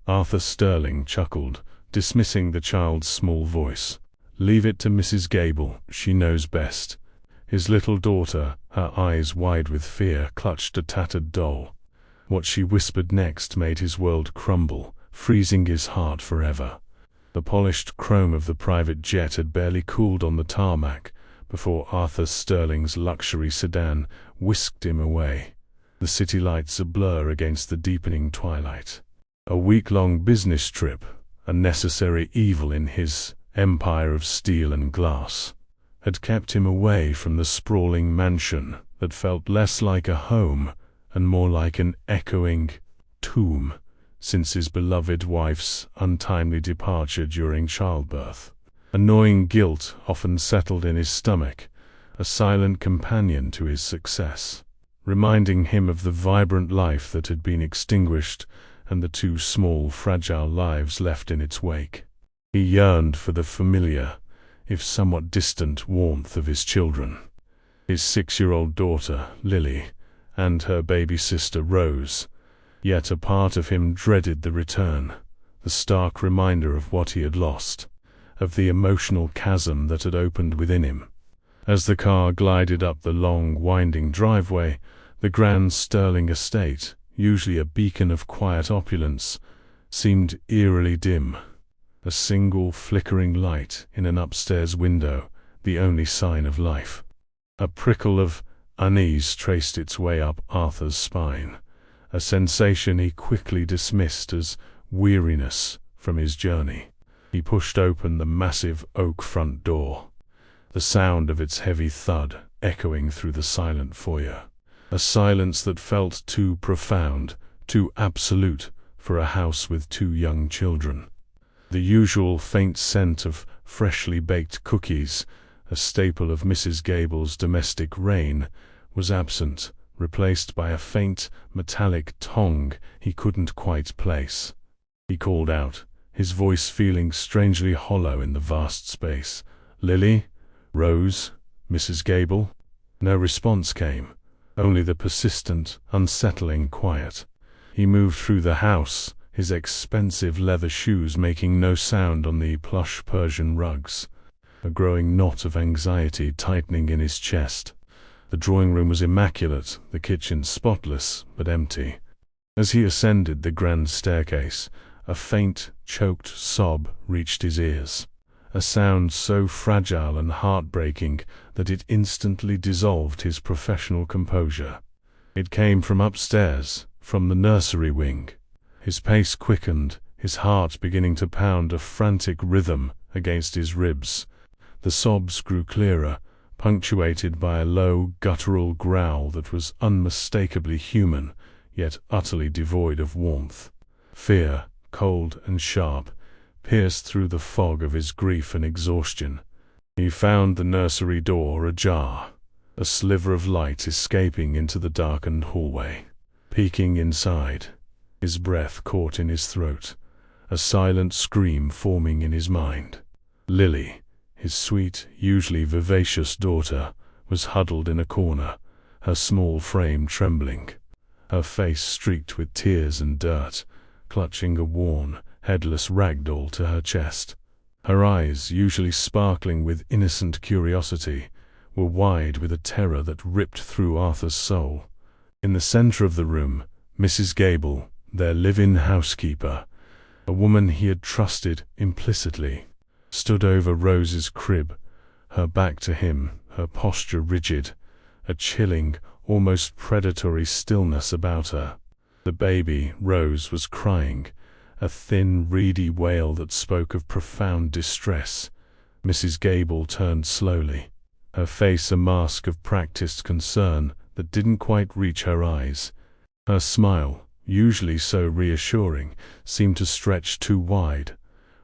Arthur Sterling chuckled, dismissing the child's small voice. "Leave it to Mrs. Gable, she knows best." His little daughter, her eyes wide with fear, clutched a tattered doll. What she whispered next made his world crumble, freezing his heart forever. The polished chrome of the private jet had barely cooled on the tarmac before Arthur Sterling's luxury sedan whisked him away, the city lights a blur against the deepening twilight. A week-long business trip, a necessary evil in his empire of steel and glass, had kept him away from the sprawling mansion that felt less like a home and more like an echoing tomb since his beloved wife's untimely departure during childbirth. A gnawing guilt often settled in his stomach, a silent companion to his success, reminding him of the vibrant life that had been extinguished and the two small, fragile lives left in its wake. He yearned for the familiar, if somewhat distant, warmth of his children. His 6-year-old daughter, Lily, and her baby sister, Rose. Yet a part of him dreaded the return, the stark reminder of what he had lost, of the emotional chasm that had opened within him. As the car glided up the long, winding driveway, the grand Sterling estate, usually a beacon of quiet opulence, seemed eerily dim. A single flickering light in an upstairs window, the only sign of life. A prickle of unease traced its way up Arthur's spine, a sensation he quickly dismissed as weariness from his journey. He pushed open the massive oak front door, the sound of its heavy thud echoing through the silent foyer, a silence that felt too profound, too absolute for a house with 2 young children. The usual faint scent of freshly baked cookies, a staple of Mrs. Gable's domestic reign, was absent, replaced by a faint, metallic tong he couldn't quite place. He called out, his voice feeling strangely hollow in the vast space. "Lily? Rose? Mrs. Gable?" No response came, only the persistent, unsettling quiet. He moved through the house, his expensive leather shoes making no sound on the plush Persian rugs, a growing knot of anxiety tightening in his chest. The drawing room was immaculate, the kitchen spotless, but empty. As he ascended the grand staircase, a faint, choked sob reached his ears, a sound so fragile and heartbreaking that it instantly dissolved his professional composure. It came from upstairs, from the nursery wing. His pace quickened, his heart beginning to pound a frantic rhythm against his ribs. The sobs grew clearer, punctuated by a low, guttural growl that was unmistakably human, yet utterly devoid of warmth. Fear, cold and sharp, pierced through the fog of his grief and exhaustion. He found the nursery door ajar, a sliver of light escaping into the darkened hallway. Peeking inside, his breath caught in his throat, a silent scream forming in his mind. Lily, his sweet, usually vivacious daughter, was huddled in a corner, her small frame trembling, her face streaked with tears and dirt, clutching a worn, headless ragdoll to her chest. Her eyes, usually sparkling with innocent curiosity, were wide with a terror that ripped through Arthur's soul. In the center of the room, Mrs. Gable, their live-in housekeeper, a woman he had trusted implicitly, stood over Rose's crib, her back to him, her posture rigid, a chilling, almost predatory stillness about her. The baby, Rose, was crying, a thin, reedy wail that spoke of profound distress. Mrs. Gable turned slowly, her face a mask of practiced concern that didn't quite reach her eyes. Her smile, usually so reassuring, seemed to stretch too wide,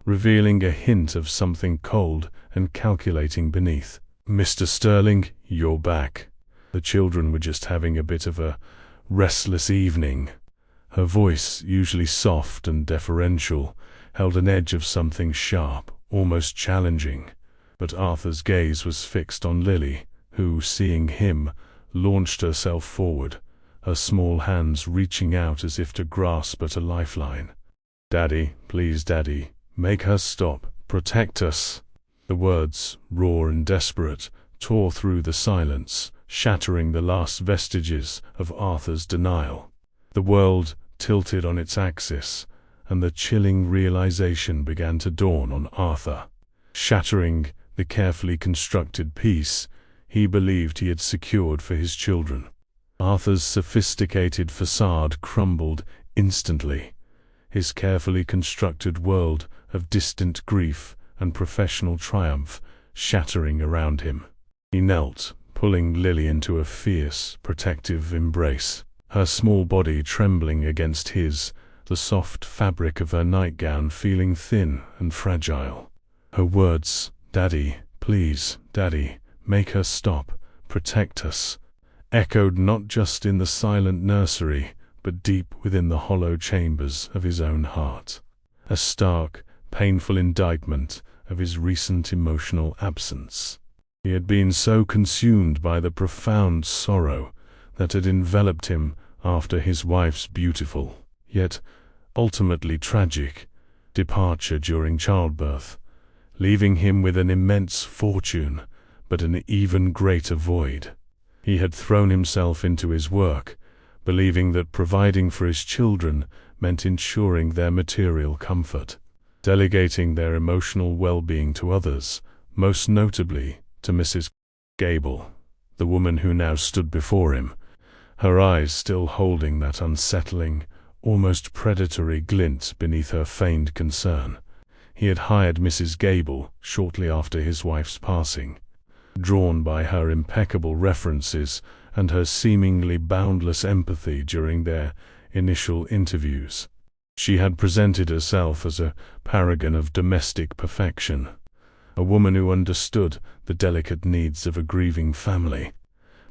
revealing a hint of something cold and calculating beneath. "Mr. Sterling, you're back. The children were just having a bit of a restless evening." Her voice, usually soft and deferential, held an edge of something sharp, almost challenging. But Arthur's gaze was fixed on Lily, who, seeing him, launched herself forward, her small hands reaching out as if to grasp at a lifeline. "Daddy, please, Daddy, make her stop, protect us." The words, raw and desperate, tore through the silence, shattering the last vestiges of Arthur's denial. The world tilted on its axis, and the chilling realization began to dawn on Arthur. Shattering the carefully constructed peace he believed he had secured for his children. Arthur's sophisticated facade crumbled instantly, his carefully constructed world of distant grief and professional triumph shattering around him. He knelt, pulling Lily into a fierce, protective embrace, her small body trembling against his, the soft fabric of her nightgown feeling thin and fragile. Her words, "Daddy, please, Daddy, make her stop, protect us," echoed not just in the silent nursery, but deep within the hollow chambers of his own heart. A stark, painful indictment of his recent emotional absence. He had been so consumed by the profound sorrow that had enveloped him after his wife's beautiful, yet ultimately tragic, departure during childbirth, leaving him with an immense fortune, but an even greater void. He had thrown himself into his work, believing that providing for his children meant ensuring their material comfort, delegating their emotional well-being to others, most notably to Mrs. Gable, the woman who now stood before him, her eyes still holding that unsettling, almost predatory glint beneath her feigned concern. He had hired Mrs. Gable shortly after his wife's passing, drawn by her impeccable references and her seemingly boundless empathy during their initial interviews. She had presented herself as a paragon of domestic perfection, a woman who understood the delicate needs of a grieving family,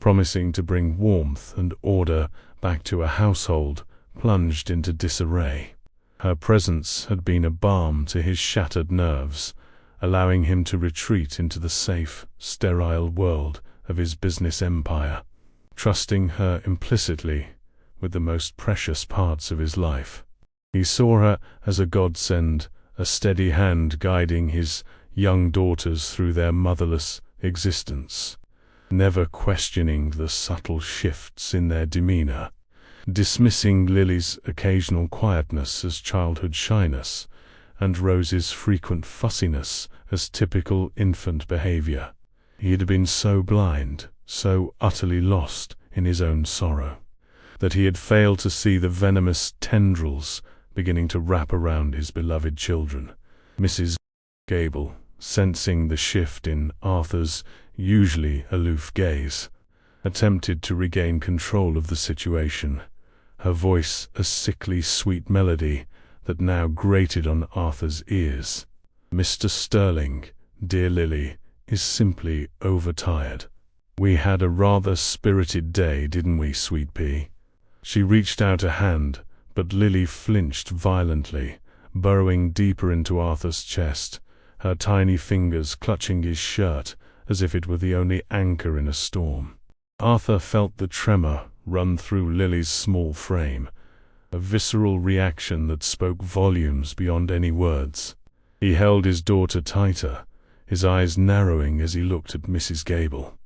promising to bring warmth and order back to a household plunged into disarray. Her presence had been a balm to his shattered nerves, allowing him to retreat into the safe, sterile world of his business empire, trusting her implicitly with the most precious parts of his life. He saw her as a godsend, a steady hand guiding his young daughters through their motherless existence, never questioning the subtle shifts in their demeanor, dismissing Lily's occasional quietness as childhood shyness, and Rose's frequent fussiness as typical infant behavior. He had been so blind, so utterly lost in his own sorrow, that he had failed to see the venomous tendrils beginning to wrap around his beloved children. Mrs. Gable, sensing the shift in Arthur's usually aloof gaze, attempted to regain control of the situation, her voice a sickly sweet melody that now grated on Arthur's ears. "Mr. Sterling, dear Lily, is simply overtired. We had a rather spirited day, didn't we, sweet pea?" She reached out a hand, but Lily flinched violently, burrowing deeper into Arthur's chest, her tiny fingers clutching his shirt as if it were the only anchor in a storm. Arthur felt the tremor run through Lily's small frame, a visceral reaction that spoke volumes beyond any words. He held his daughter tighter, his eyes narrowing as he looked at Mrs. Gable,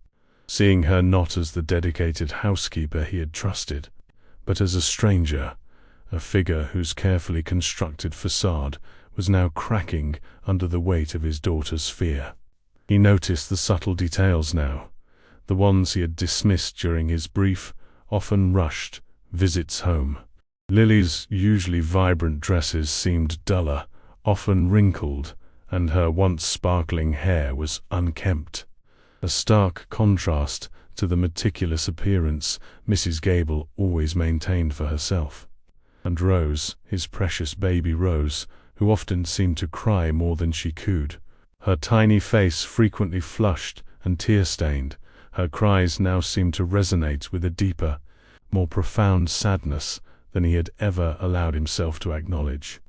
seeing her not as the dedicated housekeeper he had trusted, but as a stranger, a figure whose carefully constructed facade was now cracking under the weight of his daughter's fear. He noticed the subtle details now, the ones he had dismissed during his brief, often rushed, visits home. Lily's usually vibrant dresses seemed duller, often wrinkled, and her once sparkling hair was unkempt, a stark contrast to the meticulous appearance Mrs. Gable always maintained for herself. And Rose, his precious baby Rose, who often seemed to cry more than she cooed, her tiny face frequently flushed and tear-stained, her cries now seemed to resonate with a deeper, more profound sadness than he had ever allowed himself to acknowledge.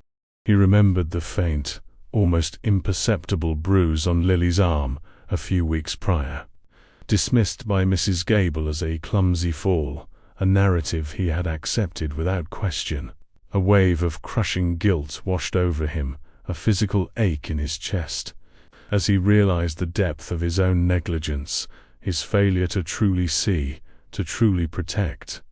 He remembered the faint, almost imperceptible bruise on Lily's arm a few weeks prior, dismissed by Mrs. Gable as a clumsy fall, a narrative he had accepted without question. A wave of crushing guilt washed over him, a physical ache in his chest. As he realized the depth of his own negligence, his failure to truly see, to truly protect.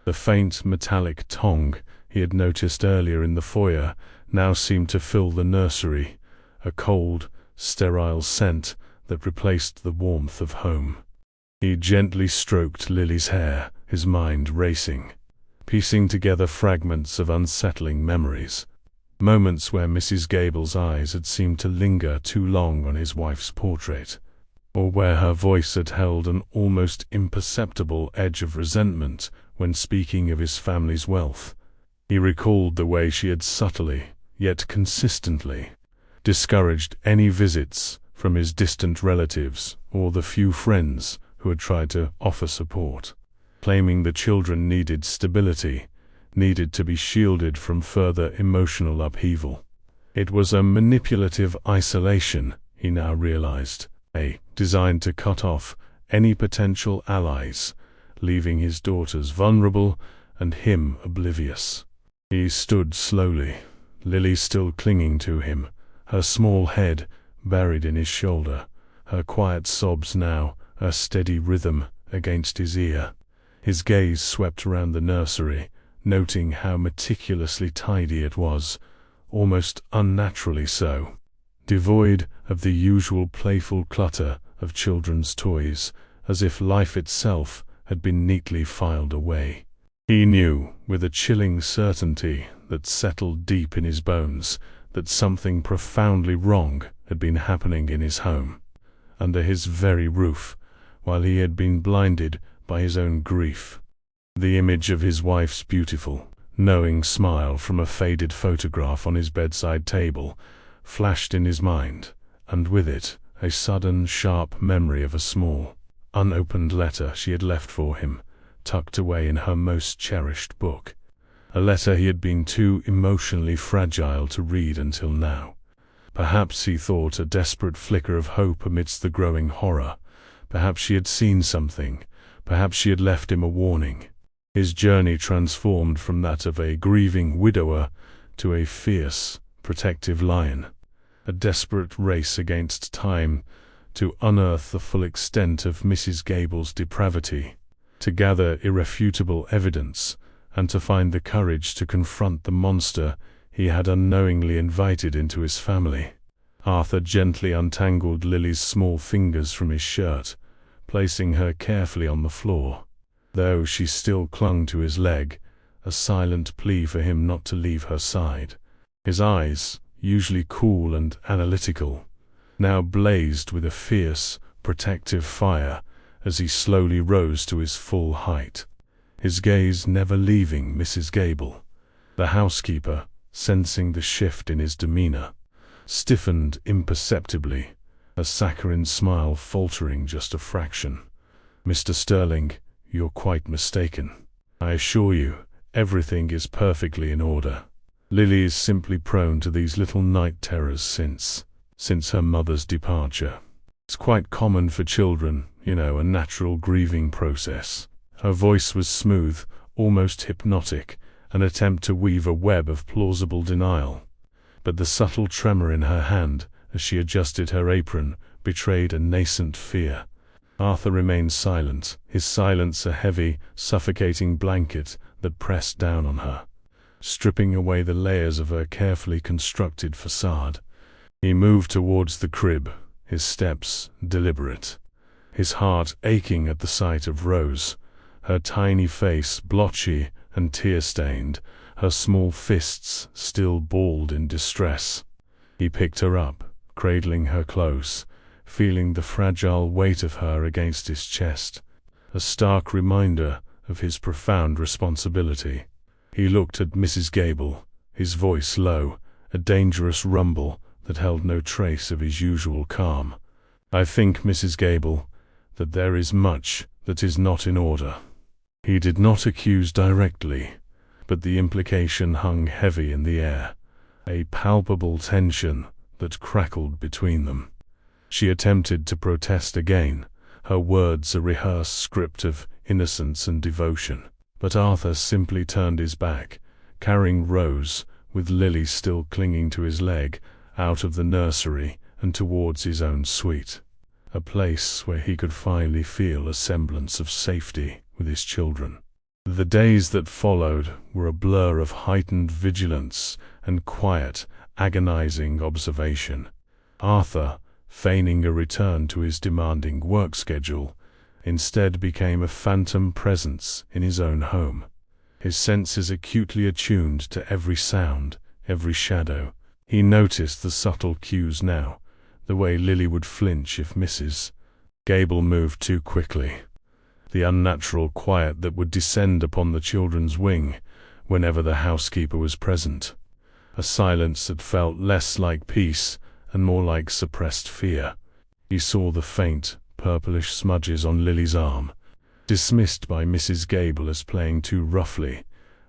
The faint metallic tong he had noticed earlier in the foyer now seemed to fill the nursery, a cold, sterile scent that replaced the warmth of home. He gently stroked Lily's hair, his mind racing, piecing together fragments of unsettling memories. Moments where Mrs. Gable's eyes had seemed to linger too long on his wife's portrait, or where her voice had held an almost imperceptible edge of resentment when speaking of his family's wealth. He recalled the way she had subtly, yet consistently, discouraged any visits from his distant relatives or the few friends who had tried to offer support, claiming the children needed stability, needed to be shielded from further emotional upheaval. It was a manipulative isolation, he now realized, designed to cut off any potential allies, leaving his daughters vulnerable and him oblivious. He stood slowly, Lily still clinging to him, her small head buried in his shoulder, her quiet sobs now a steady rhythm against his ear. His gaze swept around the nursery, noting how meticulously tidy it was, almost unnaturally so, devoid of the usual playful clutter of children's toys, as if life itself had been neatly filed away. He knew, with a chilling certainty that settled deep in his bones, that something profoundly wrong had been happening in his home, under his very roof, while he had been blinded by his own grief. The image of his wife's beautiful, knowing smile from a faded photograph on his bedside table flashed in his mind, and with it a sudden, sharp memory of a small, unopened letter she had left for him, tucked away in her most cherished book. A letter he had been too emotionally fragile to read until now. Perhaps, he thought, a desperate flicker of hope amidst the growing horror. Perhaps she had seen something. Perhaps she had left him a warning. His journey transformed from that of a grieving widower to a fierce, protective lion. A desperate race against time to unearth the full extent of Mrs. Gable's depravity, to gather irrefutable evidence, and to find the courage to confront the monster he had unknowingly invited into his family. Arthur gently untangled Lily's small fingers from his shirt, placing her carefully on the floor, though she still clung to his leg, a silent plea for him not to leave her side. His eyes, usually cool and analytical, now blazed with a fierce, protective fire as he slowly rose to his full height, his gaze never leaving Mrs. Gable. The housekeeper, sensing the shift in his demeanor, stiffened imperceptibly, a saccharine smile faltering just a fraction. "Mr. Sterling, you're quite mistaken. I assure you, everything is perfectly in order. Lily is simply prone to these little night terrors since her mother's departure. It's quite common for children, a natural grieving process." Her voice was smooth, almost hypnotic, an attempt to weave a web of plausible denial. But the subtle tremor in her hand, as she adjusted her apron, betrayed a nascent fear. Arthur remained silent, his silence a heavy, suffocating blanket that pressed down on her, stripping away the layers of her carefully constructed facade. He moved towards the crib, his steps deliberate, his heart aching at the sight of Rose, her tiny face blotchy and tear-stained, her small fists still balled in distress. He picked her up, cradling her close, feeling the fragile weight of her against his chest, a stark reminder of his profound responsibility. He looked at Mrs. Gable, his voice low, a dangerous rumble that held no trace of his usual calm. "I think, Mrs. Gable, that there is much that is not in order." He did not accuse directly, but the implication hung heavy in the air, a palpable tension that crackled between them. She attempted to protest again, her words a rehearsed script of innocence and devotion, but Arthur simply turned his back, carrying Rose, with Lily still clinging to his leg, out of the nursery and towards his own suite, a place where he could finally feel a semblance of safety with his children. The days that followed were a blur of heightened vigilance and quiet, agonizing observation. Arthur, feigning a return to his demanding work schedule, instead became a phantom presence in his own home, his senses acutely attuned to every sound, every shadow. He noticed the subtle cues now, the way Lily would flinch if Mrs. Gable moved too quickly, the unnatural quiet that would descend upon the children's wing whenever the housekeeper was present, a silence that felt less like peace and more like suppressed fear. He saw the faint, purplish smudges on Lily's arm, dismissed by Mrs. Gable as playing too roughly,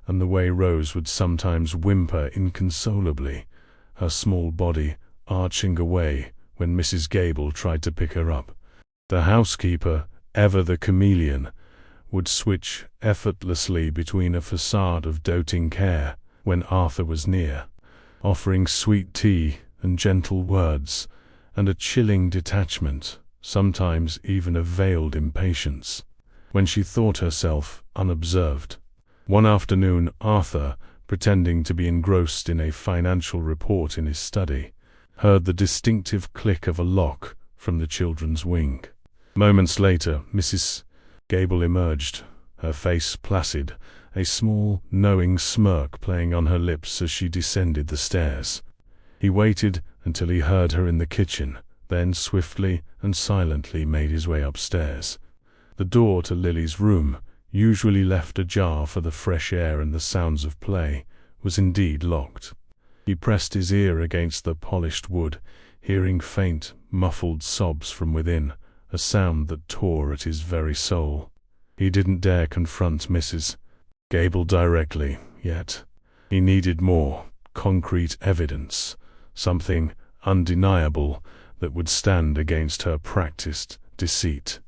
and the way Rose would sometimes whimper inconsolably, her small body arching away when Mrs. Gable tried to pick her up. The housekeeper, ever the chameleon, would switch effortlessly between a facade of doting care when Arthur was near, offering sweet tea and gentle words, and a chilling detachment, sometimes even a veiled impatience, when she thought herself unobserved. One afternoon, Arthur, pretending to be engrossed in a financial report in his study, heard the distinctive click of a lock from the children's wing. Moments later, Mrs. Gable emerged, her face placid, a small, knowing smirk playing on her lips as she descended the stairs. He waited until he heard her in the kitchen, then swiftly and silently made his way upstairs. The door to Lily's room, usually left ajar for the fresh air and the sounds of play, was indeed locked. He pressed his ear against the polished wood, hearing faint, muffled sobs from within, a sound that tore at his very soul. He didn't dare confront Mrs. Gable directly, yet. He needed more concrete evidence, something undeniable that would stand against her practiced deceit.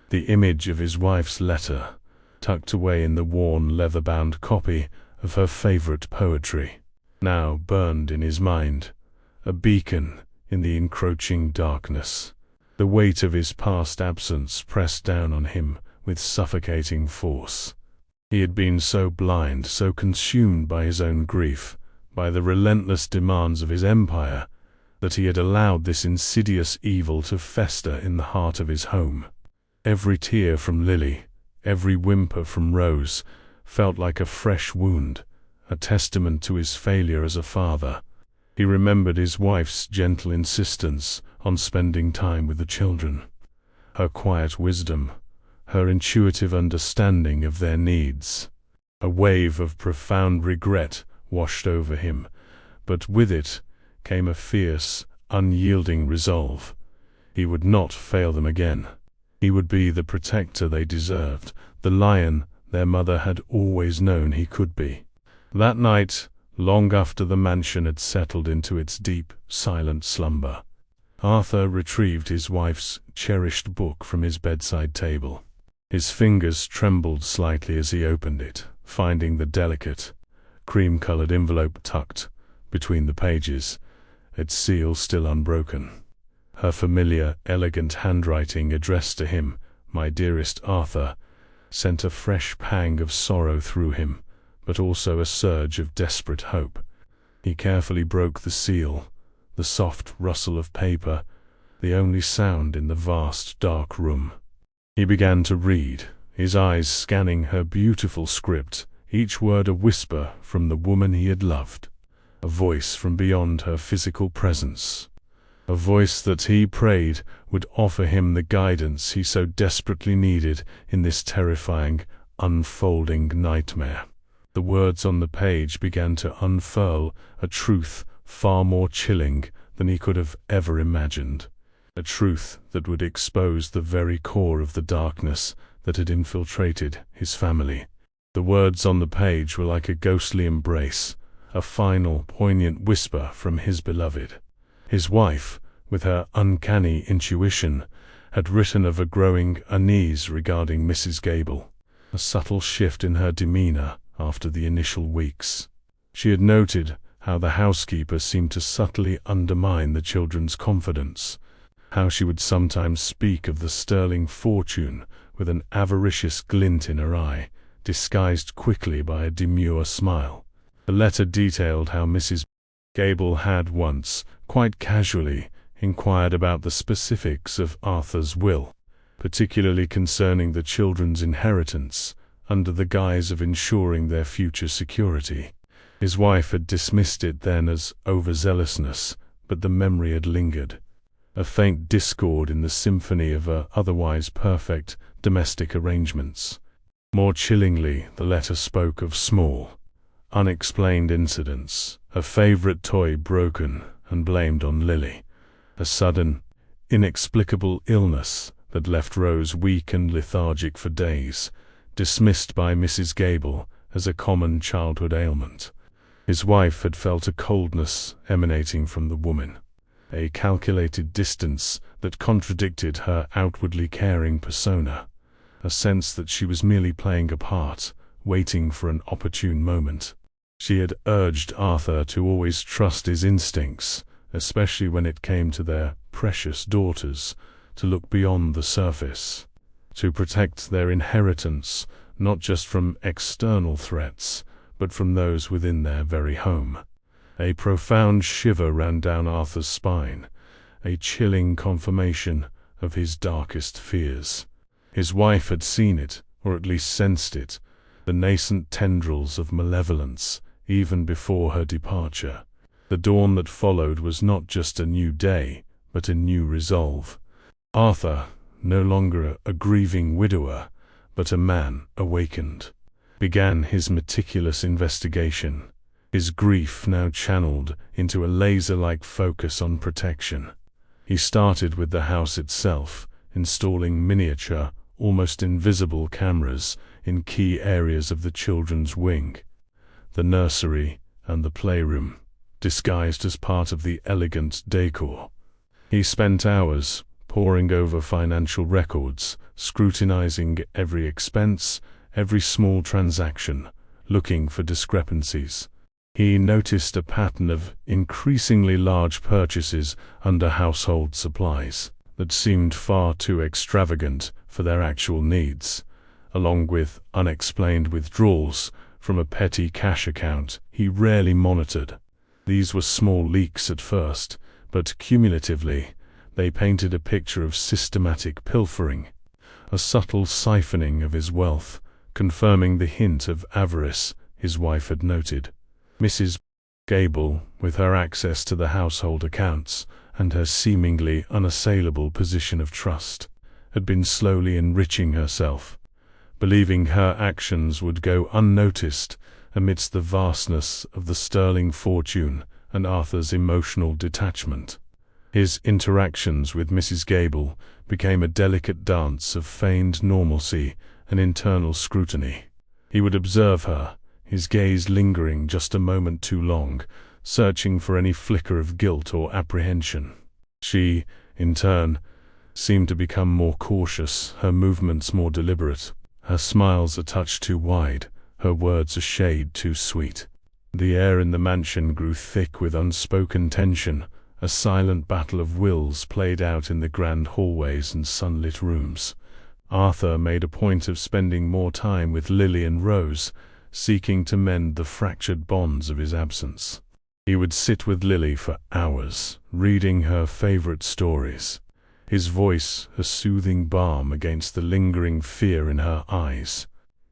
The image of his wife's letter, tucked away in the worn leather-bound copy of her favorite poetry, now burned in his mind, a beacon in the encroaching darkness. The weight of his past absence pressed down on him with suffocating force. He had been so blind, so consumed by his own grief, by the relentless demands of his empire, that he had allowed this insidious evil to fester in the heart of his home. Every tear from Lily, every whimper from Rose, felt like a fresh wound, a testament to his failure as a father. He remembered his wife's gentle insistence on spending time with the children, her quiet wisdom, her intuitive understanding of their needs. A wave of profound regret washed over him, but with it came a fierce, unyielding resolve. He would not fail them again. He would be the protector they deserved, the lion their mother had always known he could be. That night, long after the mansion had settled into its deep, silent slumber, Arthur retrieved his wife's cherished book from his bedside table. His fingers trembled slightly as he opened it, finding the delicate, cream-colored envelope tucked between the pages, its seal still unbroken. Her familiar, elegant handwriting addressed to him, "My dearest Arthur," sent a fresh pang of sorrow through him, but also a surge of desperate hope. He carefully broke the seal, the soft rustle of paper, the only sound in the vast, dark room. He began to read, his eyes scanning her beautiful script, each word a whisper from the woman he had loved, a voice from beyond her physical presence, a voice that he prayed would offer him the guidance he so desperately needed in this terrifying, unfolding nightmare. The words on the page began to unfurl a truth far more chilling than he could have ever imagined, a truth that would expose the very core of the darkness that had infiltrated his family. The words on the page were like a ghostly embrace, a final, poignant whisper from his beloved. His wife, with her uncanny intuition, had written of a growing unease regarding Mrs. Gable, a subtle shift in her demeanor after the initial weeks. She had noted how the housekeeper seemed to subtly undermine the children's confidence, how she would sometimes speak of the sterling fortune with an avaricious glint in her eye, disguised quickly by a demure smile. The letter detailed how Mrs. Gable had once, quite casually, inquired about the specifics of Arthur's will, particularly concerning the children's inheritance, under the guise of ensuring their future security. His wife had dismissed it then as overzealousness, but the memory had lingered, a faint discord in the symphony of her otherwise perfect domestic arrangements. More chillingly, the letter spoke of small, unexplained incidents, a favorite toy broken and blamed on Lily, a sudden, inexplicable illness that left Rose weak and lethargic for days, dismissed by Mrs. Gable as a common childhood ailment. His wife had felt a coldness emanating from the woman, a calculated distance that contradicted her outwardly caring persona, a sense that she was merely playing a part, waiting for an opportune moment. She had urged Arthur to always trust his instincts, especially when it came to their precious daughters, to look beyond the surface, to protect their inheritance not just from external threats, but from those within their very home. A profound shiver ran down Arthur's spine, a chilling confirmation of his darkest fears. His wife had seen it, or at least sensed it, the nascent tendrils of malevolence, even before her departure. The dawn that followed was not just a new day, but a new resolve. Arthur, no longer a grieving widower, but a man awakened, began his meticulous investigation, his grief now channeled into a laser-like focus on protection. He started with the house itself, installing miniature, almost invisible cameras in key areas of the children's wing, the nursery and the playroom, disguised as part of the elegant decor. He spent hours poring over financial records, scrutinizing every expense, every small transaction, looking for discrepancies. He noticed a pattern of increasingly large purchases under household supplies that seemed far too extravagant for their actual needs, along with unexplained withdrawals from a petty cash account he rarely monitored. These were small leaks at first, but cumulatively, they painted a picture of systematic pilfering, a subtle siphoning of his wealth, confirming the hint of avarice his wife had noted. Mrs. Gable, with her access to the household accounts and her seemingly unassailable position of trust, had been slowly enriching herself, believing her actions would go unnoticed amidst the vastness of the sterling fortune and Arthur's emotional detachment. His interactions with Mrs. Gable became a delicate dance of feigned normalcy and internal scrutiny. He would observe her, his gaze lingering just a moment too long, searching for any flicker of guilt or apprehension. She, in turn, seemed to become more cautious, her movements more deliberate, her smiles a touch too wide, her words a shade too sweet. The air in the mansion grew thick with unspoken tension, a silent battle of wills played out in the grand hallways and sunlit rooms. Arthur made a point of spending more time with Lily and Rose, seeking to mend the fractured bonds of his absence. He would sit with Lily for hours, reading her favorite stories, his voice a soothing balm against the lingering fear in her eyes.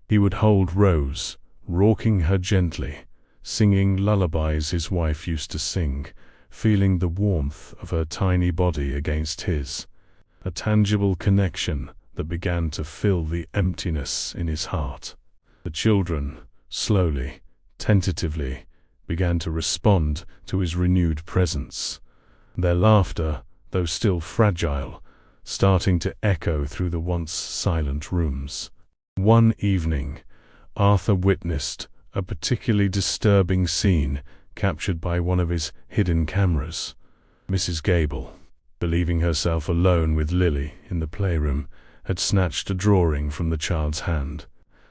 He would hold Rose, rocking her gently, singing lullabies his wife used to sing, feeling the warmth of her tiny body against his, a tangible connection that began to fill the emptiness in his heart. The children, slowly, tentatively, began to respond to his renewed presence, their laughter, though still fragile, starting to echo through the once silent rooms. One evening, Arthur witnessed a particularly disturbing scene captured by one of his hidden cameras. Mrs. Gable, believing herself alone with Lily in the playroom, had snatched a drawing from the child's hand,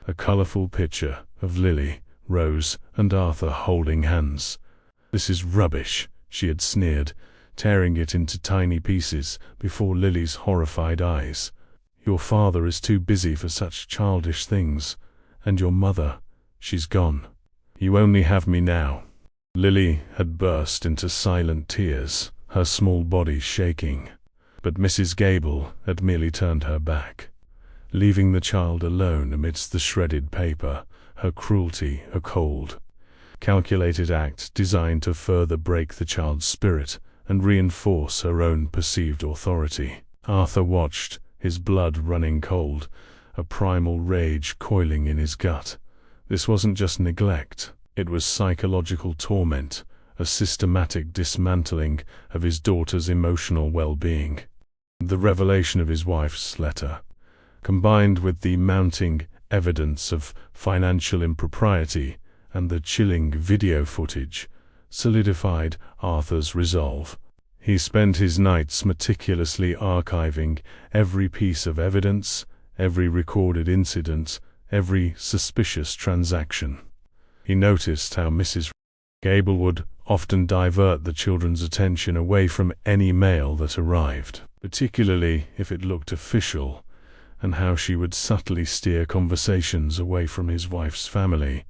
a colorful picture of Lily Rose and Arthur holding hands. "This is rubbish," she had sneered, tearing it into tiny pieces before Lily's horrified eyes. "Your father is too busy for such childish things, and your mother, she's gone. You only have me now." Lily had burst into silent tears, her small body shaking. But Mrs. Gable had merely turned her back, leaving the child alone amidst the shredded paper, her cruelty a cold, calculated act designed to further break the child's spirit and reinforce her own perceived authority. Arthur watched, his blood running cold, a primal rage coiling in his gut. This wasn't just neglect, it was psychological torment, a systematic dismantling of his daughter's emotional well-being. The revelation of his wife's letter, combined with the mounting evidence of financial impropriety and the chilling video footage, solidified Arthur's resolve. He spent his nights meticulously archiving every piece of evidence, every recorded incident, every suspicious transaction. He noticed how Mrs. Gable would often divert the children's attention away from any mail that arrived, particularly if it looked official, and how she would subtly steer conversations away from his wife's family,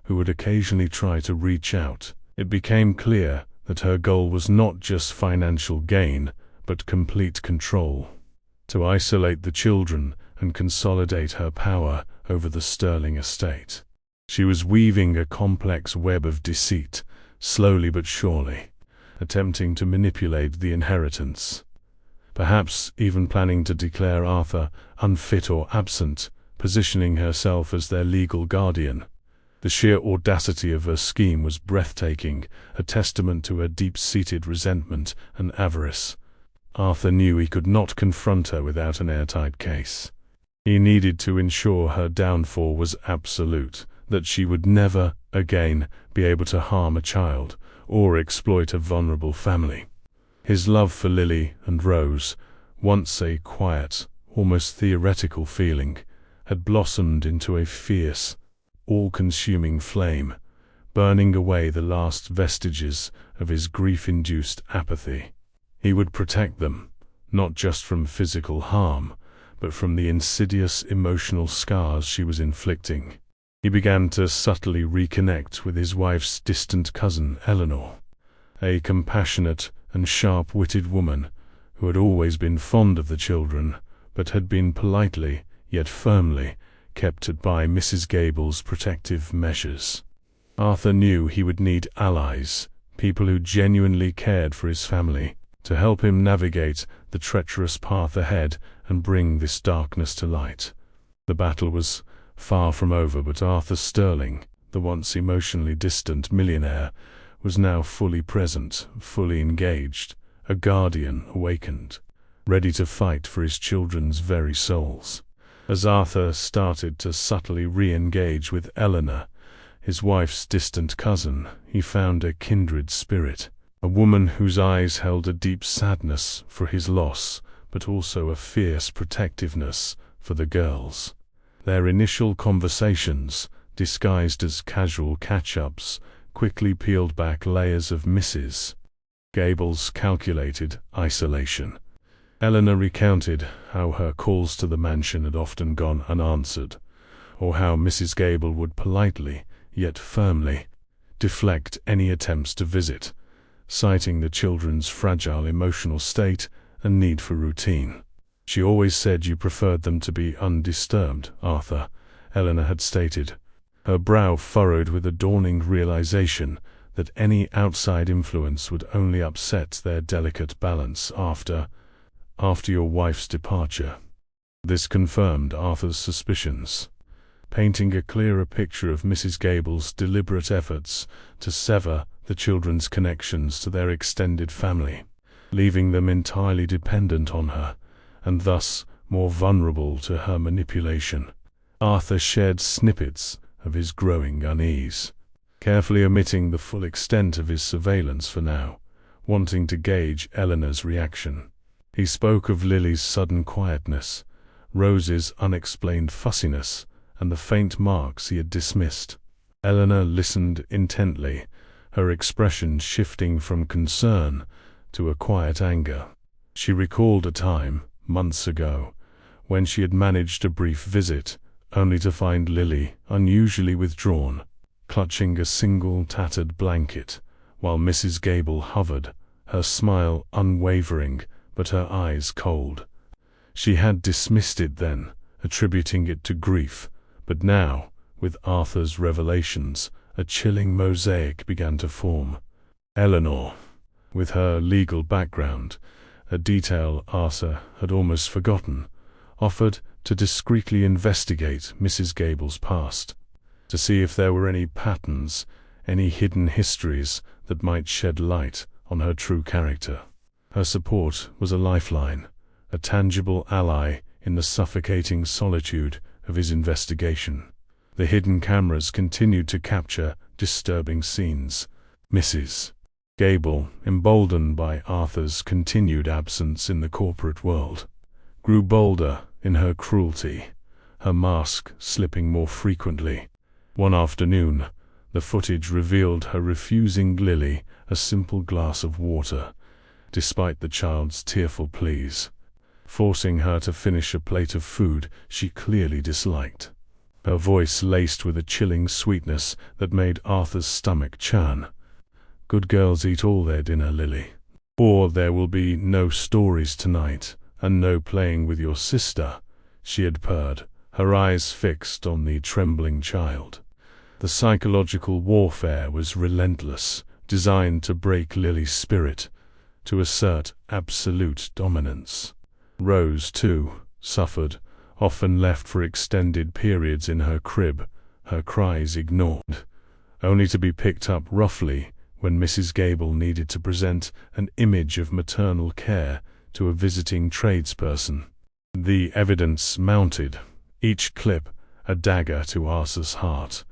who would occasionally try to reach out. It became clear that her goal was not just financial gain, but complete control. To isolate the children and consolidate her power over the Sterling estate. She was weaving a complex web of deceit, slowly but surely, attempting to manipulate the inheritance. Perhaps even planning to declare Arthur unfit or absent, positioning herself as their legal guardian. The sheer audacity of her scheme was breathtaking, a testament to her deep-seated resentment and avarice. Arthur knew he could not confront her without an airtight case. He needed to ensure her downfall was absolute, that she would never, again, be able to harm a child or exploit a vulnerable family. His love for Lily and Rose, once a quiet, almost theoretical feeling, had blossomed into a fierce, all-consuming flame, burning away the last vestiges of his grief-induced apathy. He would protect them, not just from physical harm, but from the insidious emotional scars she was inflicting. He began to subtly reconnect with his wife's distant cousin, Eleanor, a compassionate and sharp-witted woman who had always been fond of the children, but had been politely, yet firmly, kept at by Mrs. Gable's protective measures. Arthur knew he would need allies, people who genuinely cared for his family, to help him navigate the treacherous path ahead and bring this darkness to light. The battle was far from over, but Arthur Sterling, the once emotionally distant millionaire, was now fully present, fully engaged, a guardian awakened, ready to fight for his children's very souls. As Arthur started to subtly re-engage with Eleanor, his wife's distant cousin, he found a kindred spirit, a woman whose eyes held a deep sadness for his loss, but also a fierce protectiveness for the girls. Their initial conversations, disguised as casual catch-ups, quickly peeled back layers of Mrs. Gable's calculated isolation. Eleanor recounted how her calls to the mansion had often gone unanswered, or how Mrs. Gable would politely, yet firmly, deflect any attempts to visit, citing the children's fragile emotional state and need for routine. "She always said you preferred them to be undisturbed, Arthur," Eleanor had stated, her brow furrowed with a dawning realization that any outside influence would only upset their delicate balance after your wife's departure. This confirmed Arthur's suspicions, painting a clearer picture of Mrs. Gable's deliberate efforts to sever the children's connections to their extended family, leaving them entirely dependent on her, and thus more vulnerable to her manipulation. Arthur shared snippets of his growing unease, carefully omitting the full extent of his surveillance for now, wanting to gauge Eleanor's reaction. He spoke of Lily's sudden quietness, Rose's unexplained fussiness, and the faint marks he had dismissed. Eleanor listened intently, her expression shifting from concern to a quiet anger. She recalled a time, months ago, when she had managed a brief visit, only to find Lily unusually withdrawn, clutching a single tattered blanket, while Mrs. Gable hovered, her smile unwavering but her eyes cold. She had dismissed it then, attributing it to grief, but now, with Arthur's revelations, a chilling mosaic began to form. Eleanor, with her legal background, a detail Arthur had almost forgotten, offered to discreetly investigate Mrs. Gable's past, to see if there were any patterns, any hidden histories that might shed light on her true character. Her support was a lifeline, a tangible ally in the suffocating solitude of his investigation. The hidden cameras continued to capture disturbing scenes. Mrs. Gable, emboldened by Arthur's continued absence in the corporate world, grew bolder in her cruelty, her mask slipping more frequently. One afternoon, the footage revealed her refusing Lily a simple glass of water, despite the child's tearful pleas, forcing her to finish a plate of food she clearly disliked. Her voice laced with a chilling sweetness that made Arthur's stomach churn. "Good girls eat all their dinner, Lily. Or there will be no stories tonight, and no playing with your sister," she had purred, her eyes fixed on the trembling child. The psychological warfare was relentless, designed to break Lily's spirit, to assert absolute dominance. Rose, too, suffered, often left for extended periods in her crib, her cries ignored, only to be picked up roughly when Mrs. Gable needed to present an image of maternal care to a visiting tradesperson. The evidence mounted, each clip a dagger to Arthur's heart,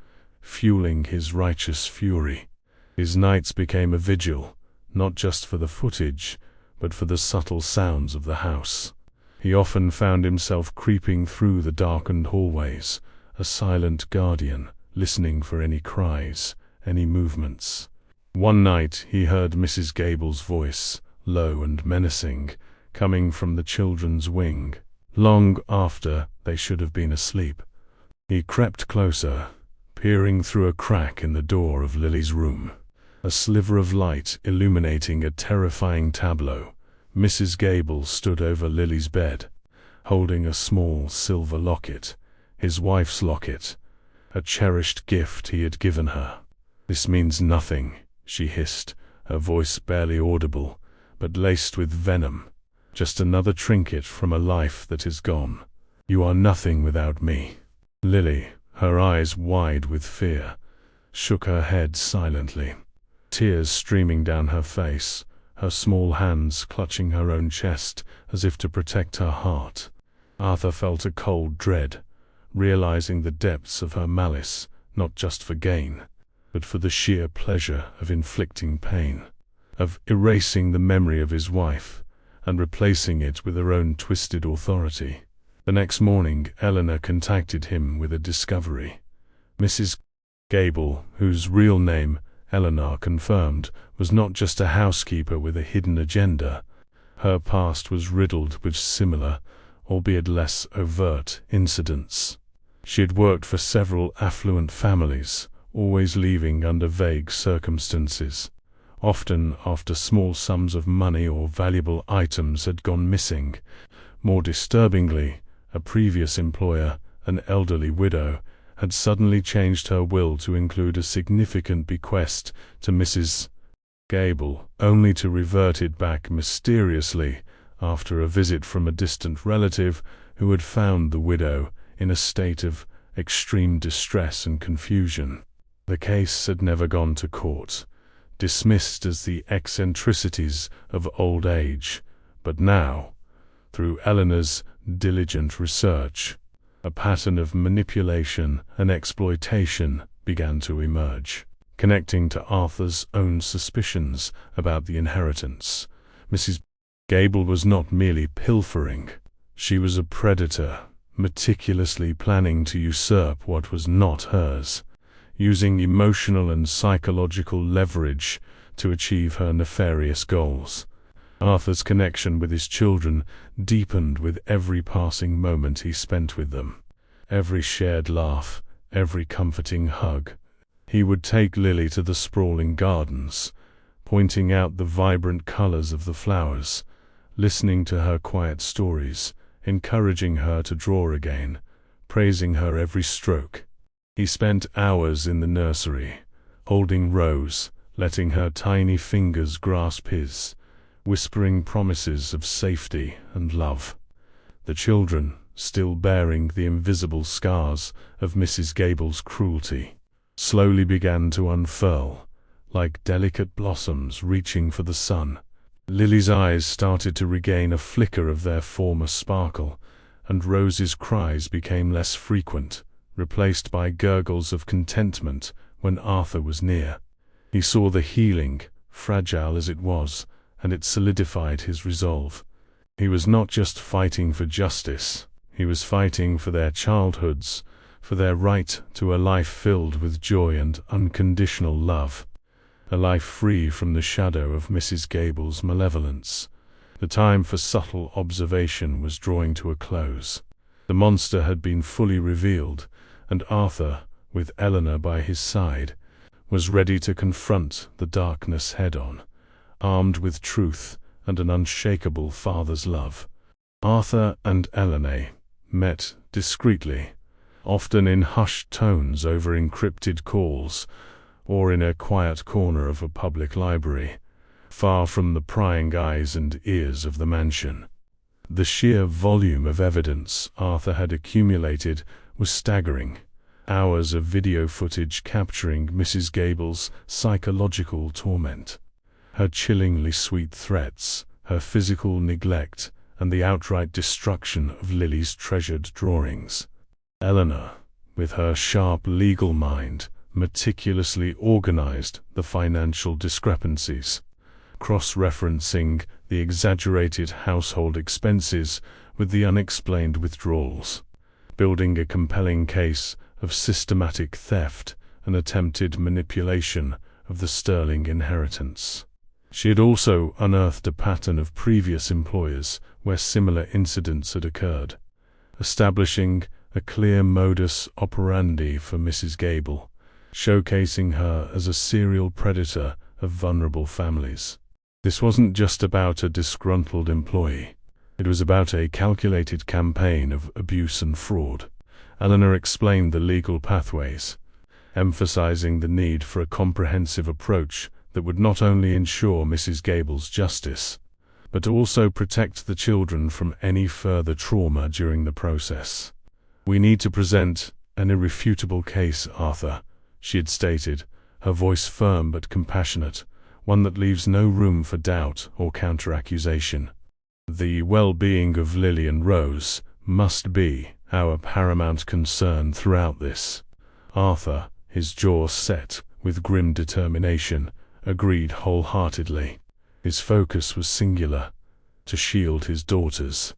fueling his righteous fury. His nights became a vigil, not just for the footage, but for the subtle sounds of the house. He often found himself creeping through the darkened hallways, a silent guardian, listening for any cries, any movements. One night he heard Mrs. Gable's voice, low and menacing, coming from the children's wing, long after they should have been asleep. He crept closer, peering through a crack in the door of Lily's room, a sliver of light illuminating a terrifying tableau. Mrs. Gable stood over Lily's bed, holding a small silver locket, his wife's locket, a cherished gift he had given her. "This means nothing," she hissed, her voice barely audible, but laced with venom. "Just another trinket from a life that is gone. You are nothing without me." Lily, her eyes wide with fear, shook her head silently, tears streaming down her face, her small hands clutching her own chest as if to protect her heart. Arthur felt a cold dread, realizing the depths of her malice, not just for gain, but for the sheer pleasure of inflicting pain, of erasing the memory of his wife and replacing it with her own twisted authority. The next morning, Eleanor contacted him with a discovery. Mrs. Gable, whose real name Eleanor confirmed was not just a housekeeper with a hidden agenda. Her past was riddled with similar, albeit less overt, incidents. She had worked for several affluent families, always leaving under vague circumstances, often after small sums of money or valuable items had gone missing. More disturbingly, a previous employer, an elderly widow, had suddenly changed her will to include a significant bequest to Mrs. Gable, only to revert it back mysteriously after a visit from a distant relative who had found the widow in a state of extreme distress and confusion. The case had never gone to court, dismissed as the eccentricities of old age, but now, through Eleanor's diligent research, a pattern of manipulation and exploitation began to emerge, connecting to Arthur's own suspicions about the inheritance. Mrs. Gable was not merely pilfering. She was a predator, meticulously planning to usurp what was not hers. using emotional and psychological leverage to achieve her nefarious goals. Arthur's connection with his children deepened with every passing moment he spent with them. Every shared laugh, every comforting hug. He would take Lily to the sprawling gardens, pointing out the vibrant colors of the flowers, listening to her quiet stories, encouraging her to draw again, praising her every stroke. He spent hours in the nursery, holding Rose, letting her tiny fingers grasp his, whispering promises of safety and love. The children, still bearing the invisible scars of Mrs. Gable's cruelty, slowly began to unfurl, like delicate blossoms reaching for the sun. Lily's eyes started to regain a flicker of their former sparkle, and Rose's cries became less frequent, replaced by gurgles of contentment when Arthur was near. He saw the healing, fragile as it was, and it solidified his resolve. He was not just fighting for justice, he was fighting for their childhoods, for their right to a life filled with joy and unconditional love. A life free from the shadow of Mrs. Gable's malevolence. The time for subtle observation was drawing to a close. The monster had been fully revealed, and Arthur, with Eleanor by his side, was ready to confront the darkness head-on, armed with truth and an unshakable father's love. Arthur and Eleanor met discreetly, often in hushed tones over encrypted calls, or in a quiet corner of a public library, far from the prying eyes and ears of the mansion. The sheer volume of evidence Arthur had accumulated was staggering. Hours of video footage capturing Mrs. Gable's psychological torment. Her chillingly sweet threats, her physical neglect, and the outright destruction of Lily's treasured drawings. Eleanor, with her sharp legal mind, meticulously organized the financial discrepancies, cross-referencing the exaggerated household expenses with the unexplained withdrawals, building a compelling case of systematic theft and attempted manipulation of the sterling inheritance. She had also unearthed a pattern of previous employers where similar incidents had occurred, establishing a clear modus operandi for Mrs. Gable, showcasing her as a serial predator of vulnerable families. This wasn't just about a disgruntled employee. It was about a calculated campaign of abuse and fraud. Eleanor explained the legal pathways, emphasizing the need for a comprehensive approach that would not only ensure Mrs. Gable's justice, but also protect the children from any further trauma during the process. "We need to present an irrefutable case, Arthur," she had stated, her voice firm but compassionate, one that leaves no room for doubt or counter-accusation. "The well-being of Lily and Rose must be our paramount concern throughout this." Arthur, his jaw set with grim determination, agreed wholeheartedly. His focus was singular: to shield his daughters,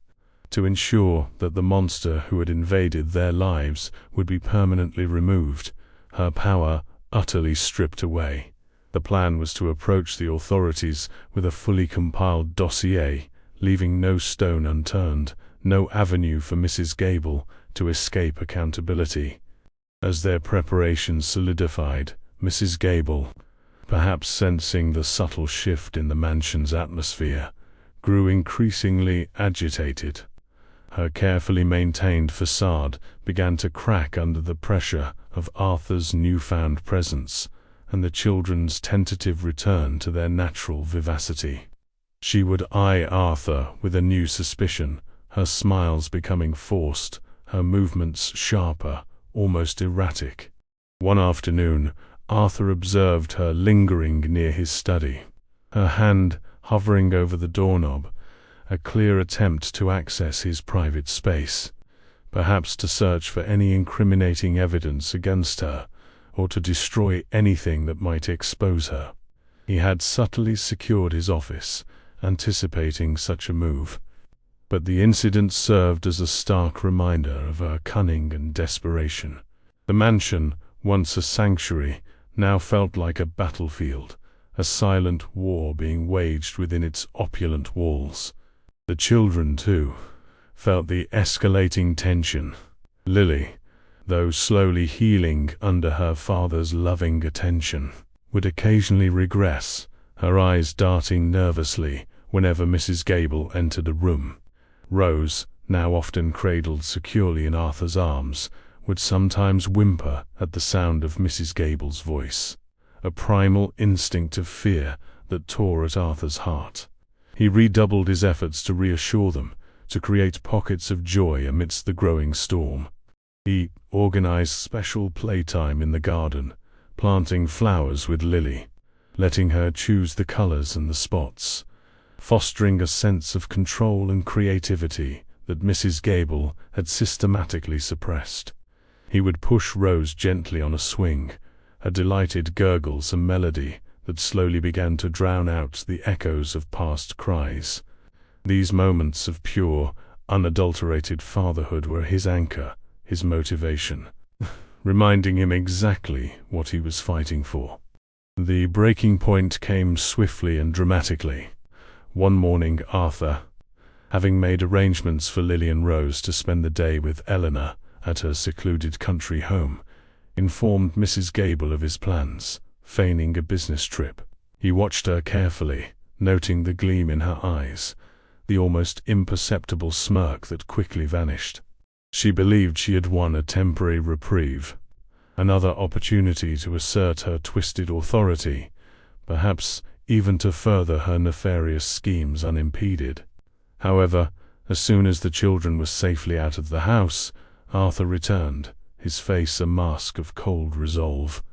to ensure that the monster who had invaded their lives would be permanently removed, her power utterly stripped away. The plan was to approach the authorities with a fully compiled dossier, leaving no stone unturned, no avenue for Mrs. Gable to escape accountability. As their preparations solidified, Mrs. Gable, perhaps sensing the subtle shift in the mansion's atmosphere, grew increasingly agitated. Her carefully maintained facade began to crack under the pressure of Arthur's newfound presence and the children's tentative return to their natural vivacity. She would eye Arthur with a new suspicion, her smiles becoming forced, her movements sharper, almost erratic. One afternoon, Arthur observed her lingering near his study, her hand hovering over the doorknob, a clear attempt to access his private space, perhaps to search for any incriminating evidence against her, or to destroy anything that might expose her. He had subtly secured his office, anticipating such a move. But the incident served as a stark reminder of her cunning and desperation. The mansion, once a sanctuary, now felt like a battlefield, a silent war being waged within its opulent walls. The children, too, felt the escalating tension. Lily, though slowly healing under her father's loving attention, would occasionally regress, her eyes darting nervously whenever Mrs. Gable entered a room. Rose, now often cradled securely in Arthur's arms, would sometimes whimper at the sound of Mrs. Gable's voice, a primal instinct of fear that tore at Arthur's heart. He redoubled his efforts to reassure them, to create pockets of joy amidst the growing storm. He organized special playtime in the garden, planting flowers with Lily, letting her choose the colors and the spots, fostering a sense of control and creativity that Mrs. Gable had systematically suppressed. He would push Rose gently on a swing, her delighted gurgles a melody that slowly began to drown out the echoes of past cries. These moments of pure, unadulterated fatherhood were his anchor, his motivation, reminding him exactly what he was fighting for. The breaking point came swiftly and dramatically. One morning Arthur, having made arrangements for Lily and Rose to spend the day with Eleanor at her secluded country home, informed Mrs. Gable of his plans, feigning a business trip. He watched her carefully, noting the gleam in her eyes, the almost imperceptible smirk that quickly vanished. She believed she had won a temporary reprieve, another opportunity to assert her twisted authority, perhaps even to further her nefarious schemes unimpeded. However, as soon as the children were safely out of the house, Arthur returned, his face a mask of cold resolve.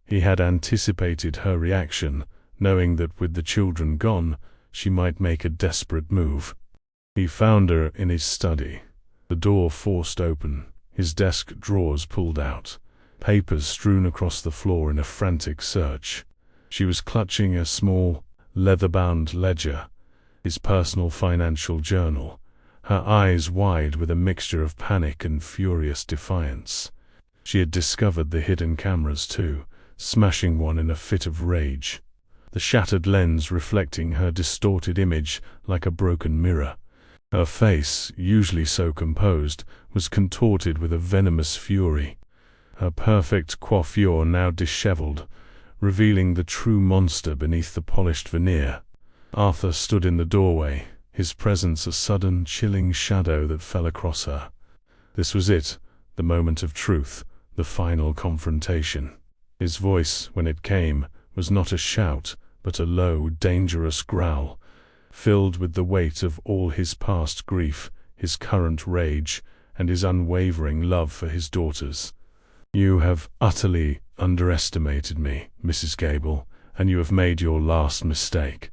He had anticipated her reaction, knowing that with the children gone, she might make a desperate move. He found her in his study, the door forced open, his desk drawers pulled out, papers strewn across the floor in a frantic search. She was clutching a small, leather-bound ledger, his personal financial journal, her eyes wide with a mixture of panic and furious defiance. She had discovered the hidden cameras too, smashing one in a fit of rage, the shattered lens reflecting her distorted image like a broken mirror. Her face, usually so composed, was contorted with a venomous fury, her perfect coiffure now disheveled, revealing the true monster beneath the polished veneer. Arthur stood in the doorway, his presence a sudden, chilling shadow that fell across her. This was it, the moment of truth, the final confrontation. His voice, when it came, was not a shout, but a low, dangerous growl, filled with the weight of all his past grief, his current rage, and his unwavering love for his daughters. "You have utterly underestimated me, Mrs. Gable, and you have made your last mistake."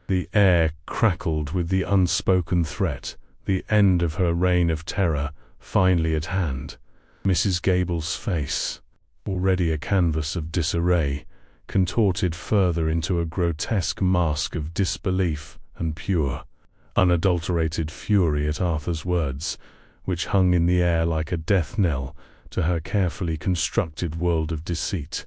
The air crackled with the unspoken threat, the end of her reign of terror, finally at hand. Mrs. Gable's face, already a canvas of disarray, contorted further into a grotesque mask of disbelief and pure, unadulterated fury at Arthur's words, which hung in the air like a death knell to her carefully constructed world of deceit.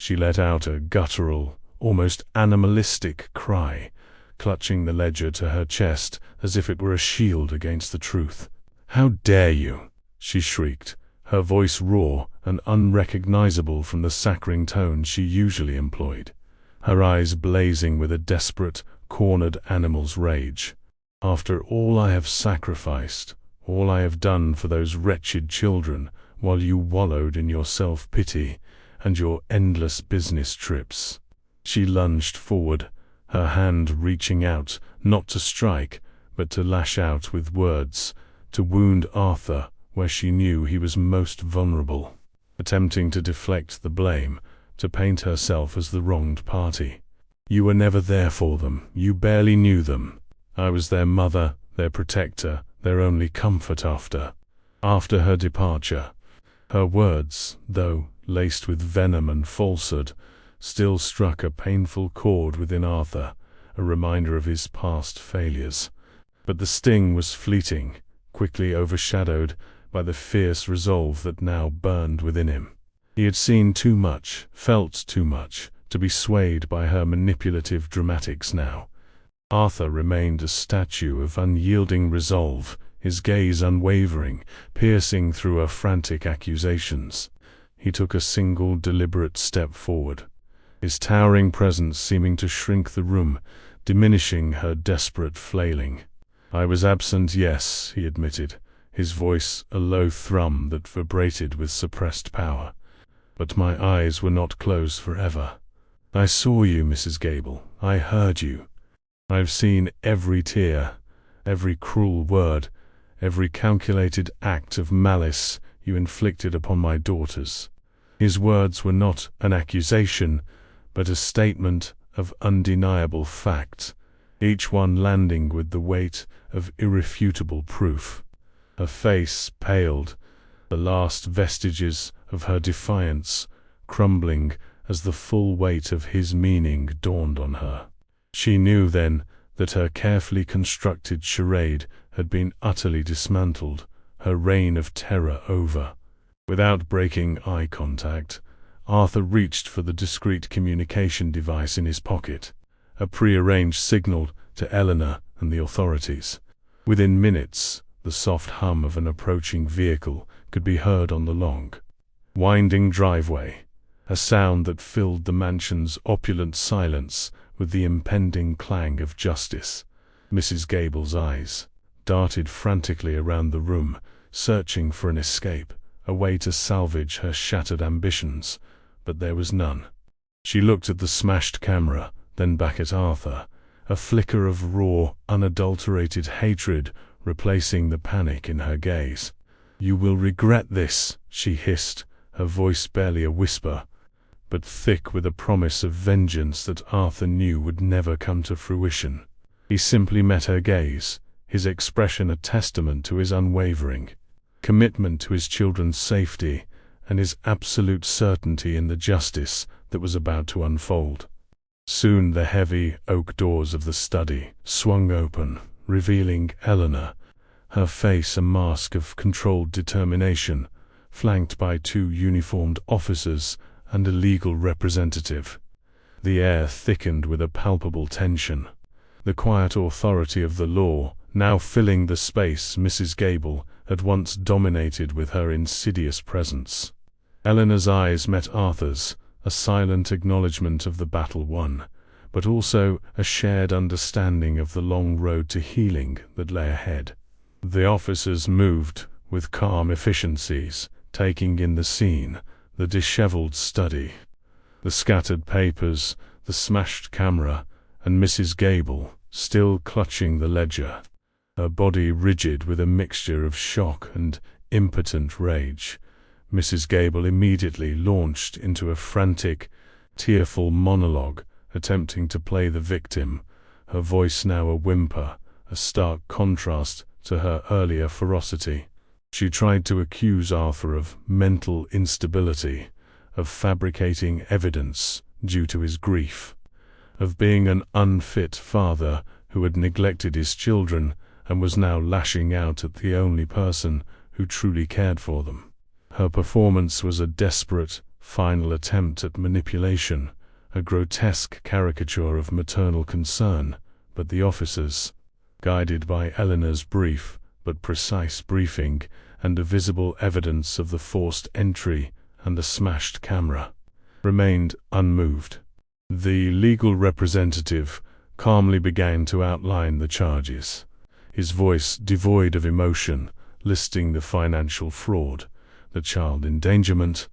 She let out a guttural, almost animalistic cry, clutching the ledger to her chest as if it were a shield against the truth. "How dare you!" she shrieked, her voice raw and unrecognizable from the saccharine tone she usually employed, her eyes blazing with a desperate, cornered animal's rage. "After all I have sacrificed, all I have done for those wretched children, while you wallowed in your self-pity and your endless business trips." She lunged forward, her hand reaching out, not to strike, but to lash out with words, to wound Arthur where she knew he was most vulnerable, attempting to deflect the blame, to paint herself as the wronged party. "You were never there for them, you barely knew them. I was their mother, their protector, their only comfort after her departure." Her words, though laced with venom and falsehood, still struck a painful chord within Arthur, a reminder of his past failures. But the sting was fleeting, quickly overshadowed by the fierce resolve that now burned within him. He had seen too much, felt too much, to be swayed by her manipulative dramatics now. Arthur remained a statue of unyielding resolve, his gaze unwavering, piercing through her frantic accusations. He took a single deliberate step forward, his towering presence seeming to shrink the room, diminishing her desperate flailing. "I was absent, yes," he admitted, his voice a low thrum that vibrated with suppressed power. "But my eyes were not closed forever. I saw you, Mrs. Gable. I heard you. I've seen every tear, every cruel word, every calculated act of malice you inflicted upon my daughters." His words were not an accusation, but a statement of undeniable fact, each one landing with the weight of irrefutable proof. Her face paled, the last vestiges of her defiance crumbling as the full weight of his meaning dawned on her. She knew then that her carefully constructed charade had been utterly dismantled, her reign of terror over. Without breaking eye contact, Arthur reached for the discreet communication device in his pocket, a prearranged signal to Eleanor and the authorities. Within minutes, the soft hum of an approaching vehicle could be heard on the long, winding driveway, a sound that filled the mansion's opulent silence with the impending clang of justice. Mrs. Gable's eyes darted frantically around the room, searching for an escape, a way to salvage her shattered ambitions, but there was none. She looked at the smashed camera, then back at Arthur, a flicker of raw, unadulterated hatred replacing the panic in her gaze. "You will regret this," she hissed, her voice barely a whisper, but thick with a promise of vengeance that Arthur knew would never come to fruition. He simply met her gaze, his expression a testament to his unwavering commitment to his children's safety and his absolute certainty in the justice that was about to unfold. Soon the heavy oak doors of the study swung open, revealing Eleanor, her face a mask of controlled determination, flanked by 2 uniformed officers and a legal representative. The air thickened with a palpable tension, the quiet authority of the law now filling the space Mrs. Gable had once dominated with her insidious presence. Eleanor's eyes met Arthur's, a silent acknowledgement of the battle won, but also a shared understanding of the long road to healing that lay ahead. The officers moved with calm efficiencies, taking in the scene, the disheveled study, the scattered papers, the smashed camera, and Mrs. Gable, still clutching the ledger, her body rigid with a mixture of shock and impotent rage. Mrs. Gable immediately launched into a frantic, tearful monologue, attempting to play the victim, her voice now a whimper, a stark contrast to her earlier ferocity. She tried to accuse Arthur of mental instability, of fabricating evidence due to his grief, of being an unfit father who had neglected his children and was now lashing out at the only person who truly cared for them. Her performance was a desperate, final attempt at manipulation, a grotesque caricature of maternal concern, but the officers, guided by Eleanor's brief but precise briefing and the visible evidence of the forced entry and the smashed camera, remained unmoved. The legal representative calmly began to outline the charges, his voice devoid of emotion, listing the financial fraud, the child endangerment,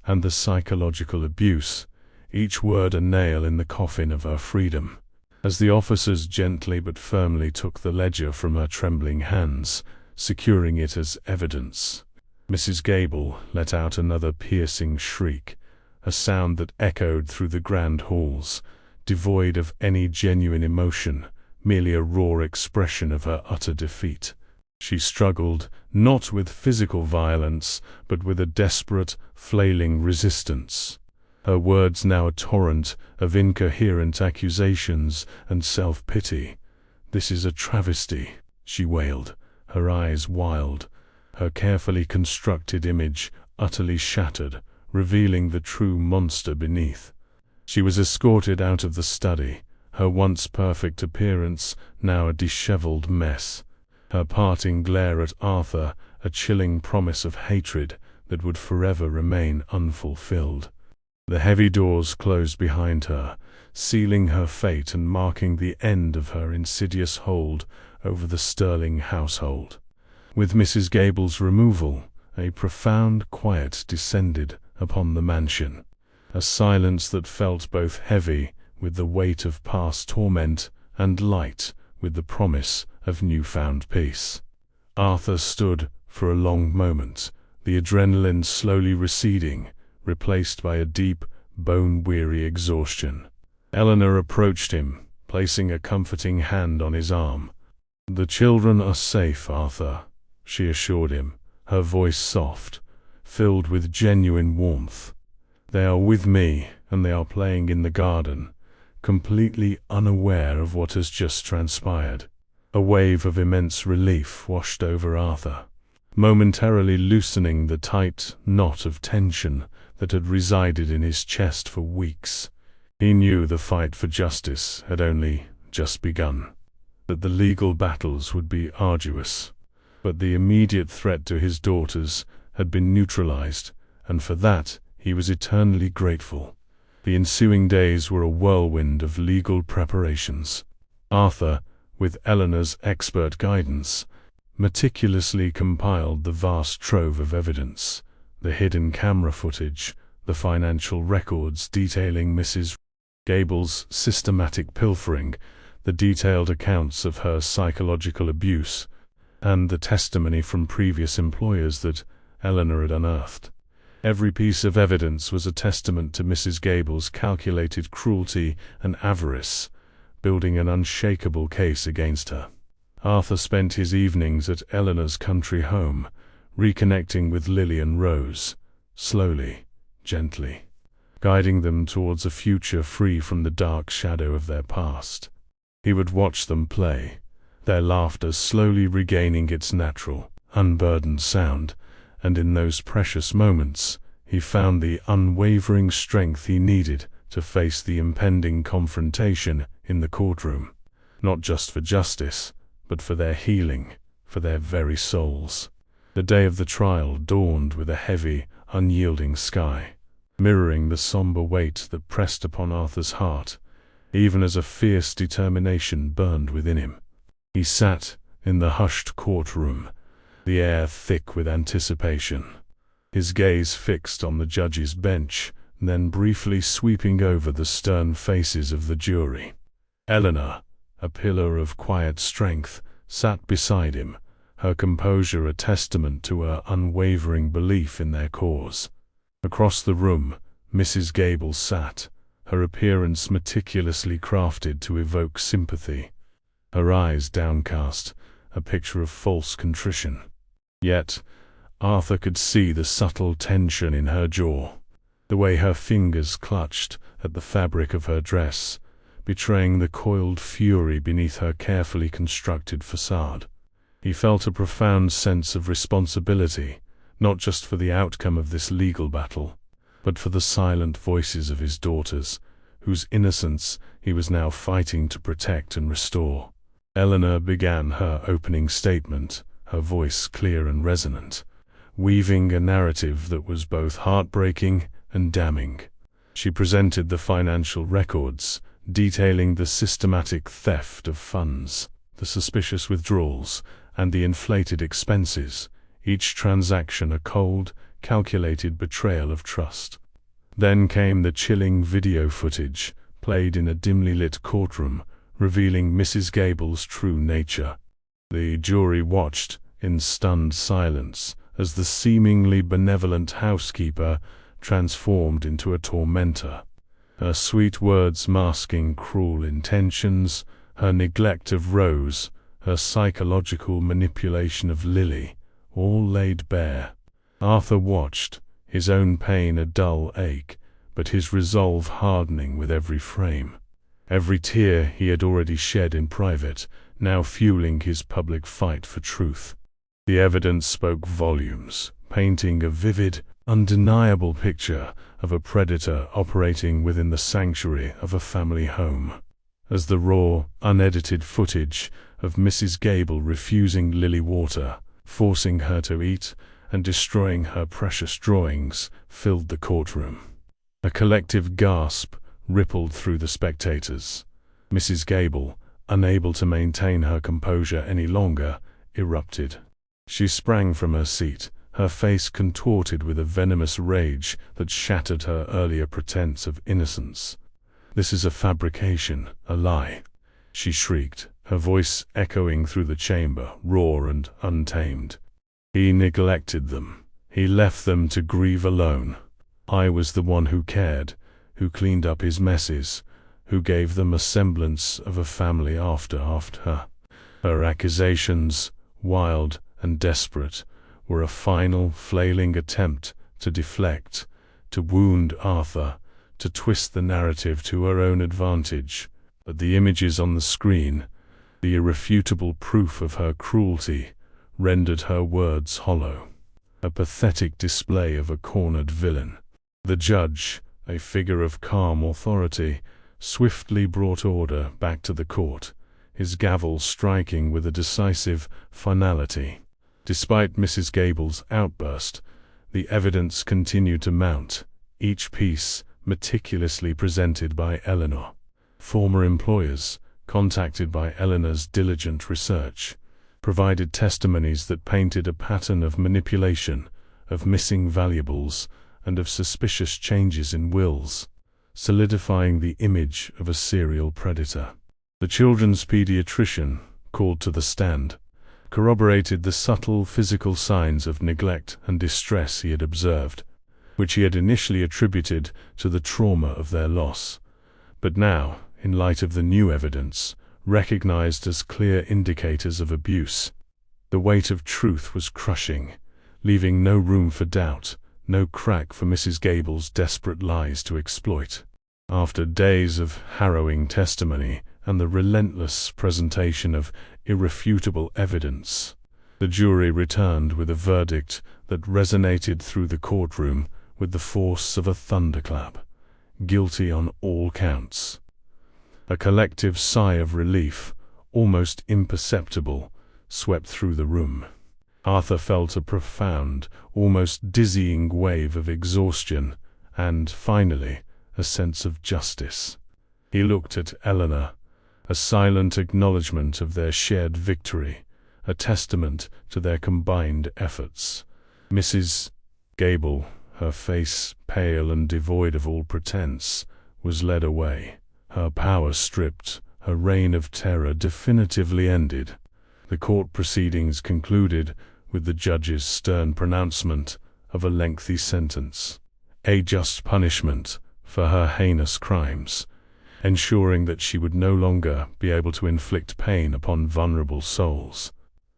and the psychological abuse, each word a nail in the coffin of her freedom. As the officers gently but firmly took the ledger from her trembling hands, securing it as evidence, Mrs. Gable let out another piercing shriek, a sound that echoed through the grand halls, devoid of any genuine emotion, merely a raw expression of her utter defeat. She struggled, not with physical violence, but with a desperate, flailing resistance, her words now a torrent of incoherent accusations and self-pity. "This is a travesty," she wailed, her eyes wild, her carefully constructed image utterly shattered, revealing the true monster beneath. She was escorted out of the study, her once perfect appearance now a disheveled mess, her parting glare at Arthur a chilling promise of hatred that would forever remain unfulfilled. The heavy doors closed behind her, sealing her fate and marking the end of her insidious hold over the Sterling household. With Mrs. Gable's removal, a profound quiet descended upon the mansion, a silence that felt both heavy with the weight of past torment and light with the promise of newfound peace. Arthur stood for a long moment, the adrenaline slowly receding, replaced by a deep, bone-weary exhaustion. Eleanor approached him, placing a comforting hand on his arm. "The children are safe, Arthur," she assured him, her voice soft, filled with genuine warmth. "They are with me, and they are playing in the garden, completely unaware of what has just transpired." A wave of immense relief washed over Arthur, momentarily loosening the tight knot of tension that had resided in his chest for weeks. He knew the fight for justice had only just begun, that the legal battles would be arduous, but the immediate threat to his daughters had been neutralized, and for that he was eternally grateful. The ensuing days were a whirlwind of legal preparations. Arthur, with Eleanor's expert guidance, meticulously compiled the vast trove of evidence, the hidden camera footage, the financial records detailing Mrs. Gable's systematic pilfering, the detailed accounts of her psychological abuse, and the testimony from previous employers that Eleanor had unearthed. Every piece of evidence was a testament to Mrs. Gable's calculated cruelty and avarice, building an unshakable case against her. Arthur spent his evenings at Eleanor's country home, reconnecting with Lily and Rose, slowly, gently, guiding them towards a future free from the dark shadow of their past. He would watch them play, their laughter slowly regaining its natural, unburdened sound, and in those precious moments, he found the unwavering strength he needed to face the impending confrontation in the courtroom, not just for justice, but for their healing, for their very souls. The day of the trial dawned with a heavy, unyielding sky, mirroring the somber weight that pressed upon Arthur's heart, even as a fierce determination burned within him. He sat in the hushed courtroom, the air thick with anticipation, his gaze fixed on the judge's bench, then briefly sweeping over the stern faces of the jury. Eleanor, a pillar of quiet strength, sat beside him, her composure a testament to her unwavering belief in their cause. Across the room, Mrs. Gable sat, her appearance meticulously crafted to evoke sympathy, her eyes downcast, a picture of false contrition. Yet, Arthur could see the subtle tension in her jaw, the way her fingers clutched at the fabric of her dress, betraying the coiled fury beneath her carefully constructed facade. He felt a profound sense of responsibility, not just for the outcome of this legal battle, but for the silent voices of his daughters, whose innocence he was now fighting to protect and restore. Eleanor began her opening statement, her voice clear and resonant, weaving a narrative that was both heartbreaking and damning. She presented the financial records, detailing the systematic theft of funds, the suspicious withdrawals, and the inflated expenses, each transaction a cold, calculated betrayal of trust. Then came the chilling video footage, played in a dimly lit courtroom, revealing Mrs. Gable's true nature. The jury watched in stunned silence as the seemingly benevolent housekeeper transformed into a tormentor, her sweet words masking cruel intentions, her neglect of Rose, her psychological manipulation of Lily, all laid bare. Arthur watched, his own pain a dull ache, but his resolve hardening with every frame. Every tear he had already shed in private, now fueling his public fight for truth. The evidence spoke volumes, painting a vivid, undeniable picture of a predator operating within the sanctuary of a family home. As the raw, unedited footage of Mrs. Gable refusing Lily water, forcing her to eat, and destroying her precious drawings filled the courtroom. A collective gasp rippled through the spectators. Mrs. Gable, unable to maintain her composure any longer, erupted. She sprang from her seat, her face contorted with a venomous rage that shattered her earlier pretense of innocence. "This is a fabrication, a lie," she shrieked, her voice echoing through the chamber, raw and untamed. "He neglected them. He left them to grieve alone. I was the one who cared, who cleaned up his messes, who gave them a semblance of a family after her." Her accusations, wild and desperate, were a final, flailing attempt to deflect, to wound Arthur, to twist the narrative to her own advantage. But the images on the screen, the irrefutable proof of her cruelty, rendered her words hollow. A pathetic display of a cornered villain. The judge, a figure of calm authority, swiftly brought order back to the court, his gavel striking with a decisive finality. Despite Mrs. Gable's outburst, the evidence continued to mount, each piece meticulously presented by Eleanor. Former employers, contacted by Eleanor's diligent research, provided testimonies that painted a pattern of manipulation, of missing valuables, and of suspicious changes in wills, solidifying the image of a serial predator. The children's pediatrician, called to the stand, corroborated the subtle physical signs of neglect and distress he had observed, which he had initially attributed to the trauma of their loss, but now, in light of the new evidence, recognized as clear indicators of abuse. The weight of truth was crushing, leaving no room for doubt, no crack for Mrs. Gable's desperate lies to exploit. After days of harrowing testimony and the relentless presentation of irrefutable evidence, the jury returned with a verdict that resonated through the courtroom with the force of a thunderclap: guilty on all counts. A collective sigh of relief, almost imperceptible, swept through the room. Arthur felt a profound, almost dizzying wave of exhaustion and, finally, a sense of justice. He looked at Eleanor, a silent acknowledgement of their shared victory, a testament to their combined efforts. Mrs. Gable, her face pale and devoid of all pretense, was led away. Her power stripped, her reign of terror definitively ended. The court proceedings concluded with the judge's stern pronouncement of a lengthy sentence, a just punishment for her heinous crimes, ensuring that she would no longer be able to inflict pain upon vulnerable souls.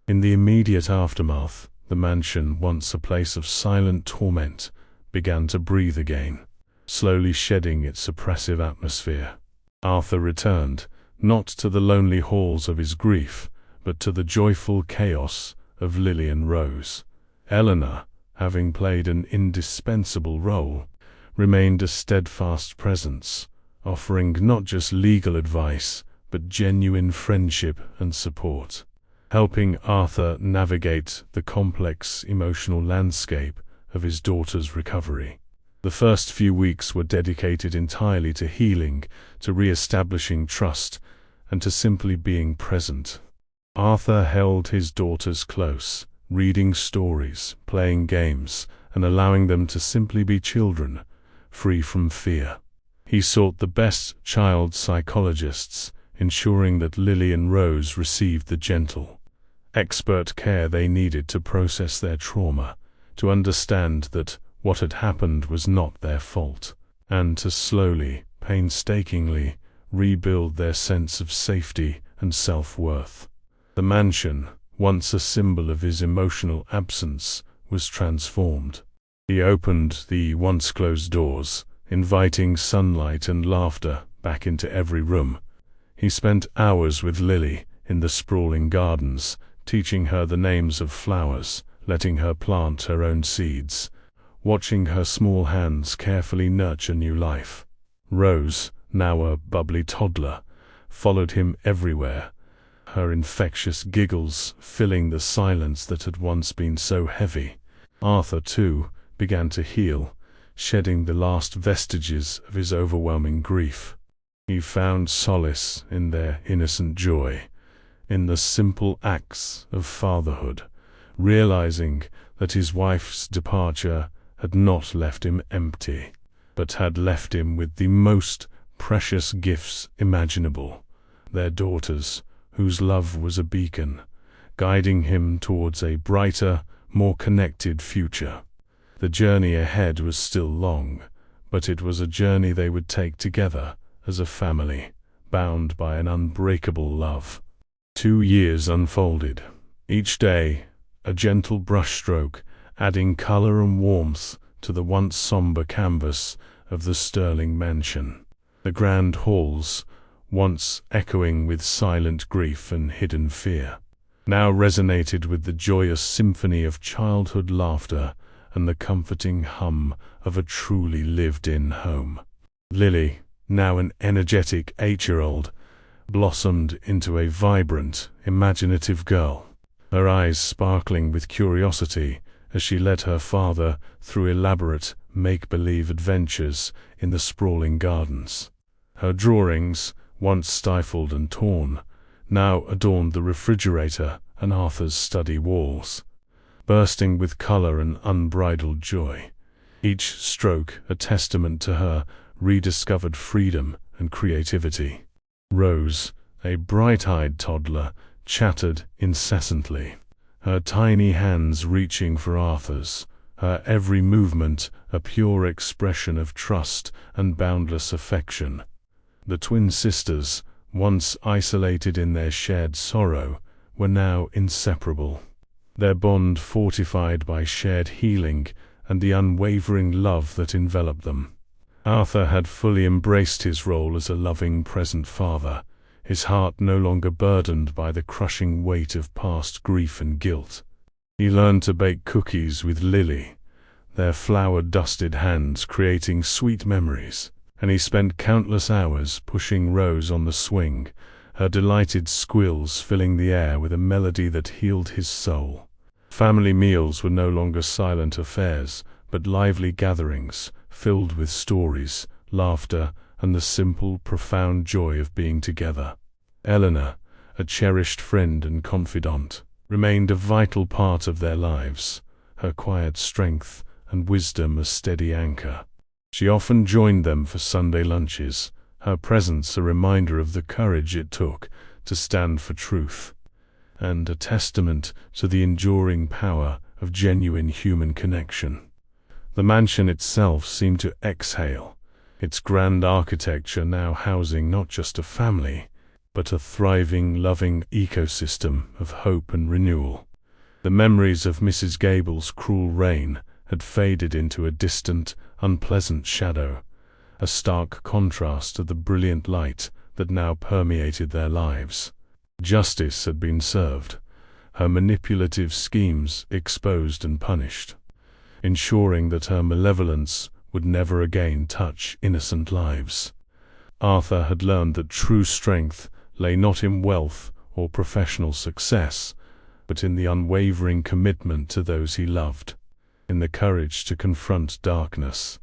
In the immediate aftermath, the mansion, once a place of silent torment, began to breathe again, slowly shedding its oppressive atmosphere. Arthur returned, not to the lonely halls of his grief, but to the joyful chaos of Lily and Rose. Eleanor, having played an indispensable role, remained a steadfast presence, offering not just legal advice, but genuine friendship and support, helping Arthur navigate the complex emotional landscape of his daughter's recovery. The first few weeks were dedicated entirely to healing, to re-establishing trust, and to simply being present. Arthur held his daughters close, reading stories, playing games, and allowing them to simply be children, free from fear. He sought the best child psychologists, ensuring that Lily and Rose received the gentle, expert care they needed to process their trauma, to understand that what had happened was not their fault, and to slowly, painstakingly, rebuild their sense of safety and self-worth. The mansion, once a symbol of his emotional absence, was transformed. He opened the once closed doors, inviting sunlight and laughter back into every room. He spent hours with Lily in the sprawling gardens, teaching her the names of flowers, letting her plant her own seeds, watching her small hands carefully nurture new life. Rose, now a bubbly toddler, followed him everywhere, her infectious giggles filling the silence that had once been so heavy. Arthur, too, began to heal, shedding the last vestiges of his overwhelming grief. He found solace in their innocent joy, in the simple acts of fatherhood, realizing that his wife's departure had not left him empty, but had left him with the most precious gifts imaginable, their daughters, whose love was a beacon, guiding him towards a brighter, more connected future. The journey ahead was still long, but it was a journey they would take together as a family, bound by an unbreakable love. 2 years unfolded, each day a gentle brushstroke, adding color and warmth to the once somber canvas of the Sterling mansion. The grand halls, once echoing with silent grief and hidden fear, now resonated with the joyous symphony of childhood laughter and the comforting hum of a truly lived-in home. Lily, now an energetic 8-year-old, blossomed into a vibrant, imaginative girl, her eyes sparkling with curiosity as she led her father through elaborate, make-believe adventures in the sprawling gardens. Her drawings, once stifled and torn, now adorned the refrigerator and Arthur's study walls, bursting with color and unbridled joy, each stroke a testament to her rediscovered freedom and creativity. Rose, a bright-eyed toddler, chattered incessantly, her tiny hands reaching for Arthur's, her every movement a pure expression of trust and boundless affection. The twin sisters, once isolated in their shared sorrow, were now inseparable, their bond fortified by shared healing and the unwavering love that enveloped them. Arthur had fully embraced his role as a loving present father, his heart no longer burdened by the crushing weight of past grief and guilt. He learned to bake cookies with Lily, their flour-dusted hands creating sweet memories, and he spent countless hours pushing Rose on the swing, her delighted squeals filling the air with a melody that healed his soul. Family meals were no longer silent affairs, but lively gatherings, filled with stories, laughter, and the simple, profound joy of being together. Eleanor, a cherished friend and confidant, remained a vital part of their lives, her quiet strength and wisdom a steady anchor. She often joined them for Sunday lunches, her presence a reminder of the courage it took to stand for truth, and a testament to the enduring power of genuine human connection. The mansion itself seemed to exhale, its grand architecture now housing not just a family, but a thriving, loving ecosystem of hope and renewal. The memories of Mrs. Gable's cruel reign had faded into a distant, unpleasant shadow, a stark contrast to the brilliant light that now permeated their lives. Justice had been served, her manipulative schemes exposed and punished, ensuring that her malevolence would never again touch innocent lives. Arthur had learned that true strength lay not in wealth or professional success, but in the unwavering commitment to those he loved, in the courage to confront darkness,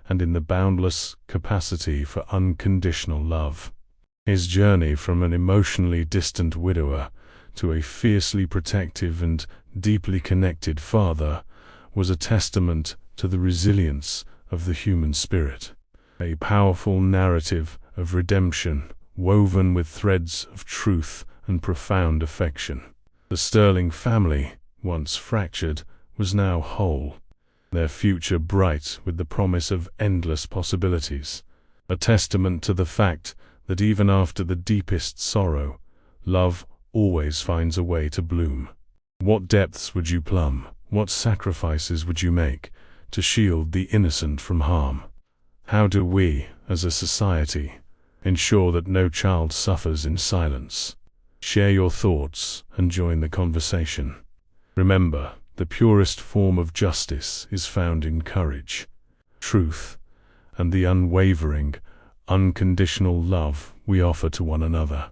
and in the boundless capacity for unconditional love. His journey from an emotionally distant widower to a fiercely protective and deeply connected father was a testament to the resilience of the human spirit, a powerful narrative of redemption woven with threads of truth and profound affection. The Sterling family, once fractured, was now whole, their future bright with the promise of endless possibilities, a testament to the fact that even after the deepest sorrow, love always finds a way to bloom. What depths would you plumb? What sacrifices would you make to shield the innocent from harm? How do we, as a society, ensure that no child suffers in silence? Share your thoughts and join the conversation. Remember, The purest form of justice is found in courage, truth, and the unwavering, unconditional love we offer to one another.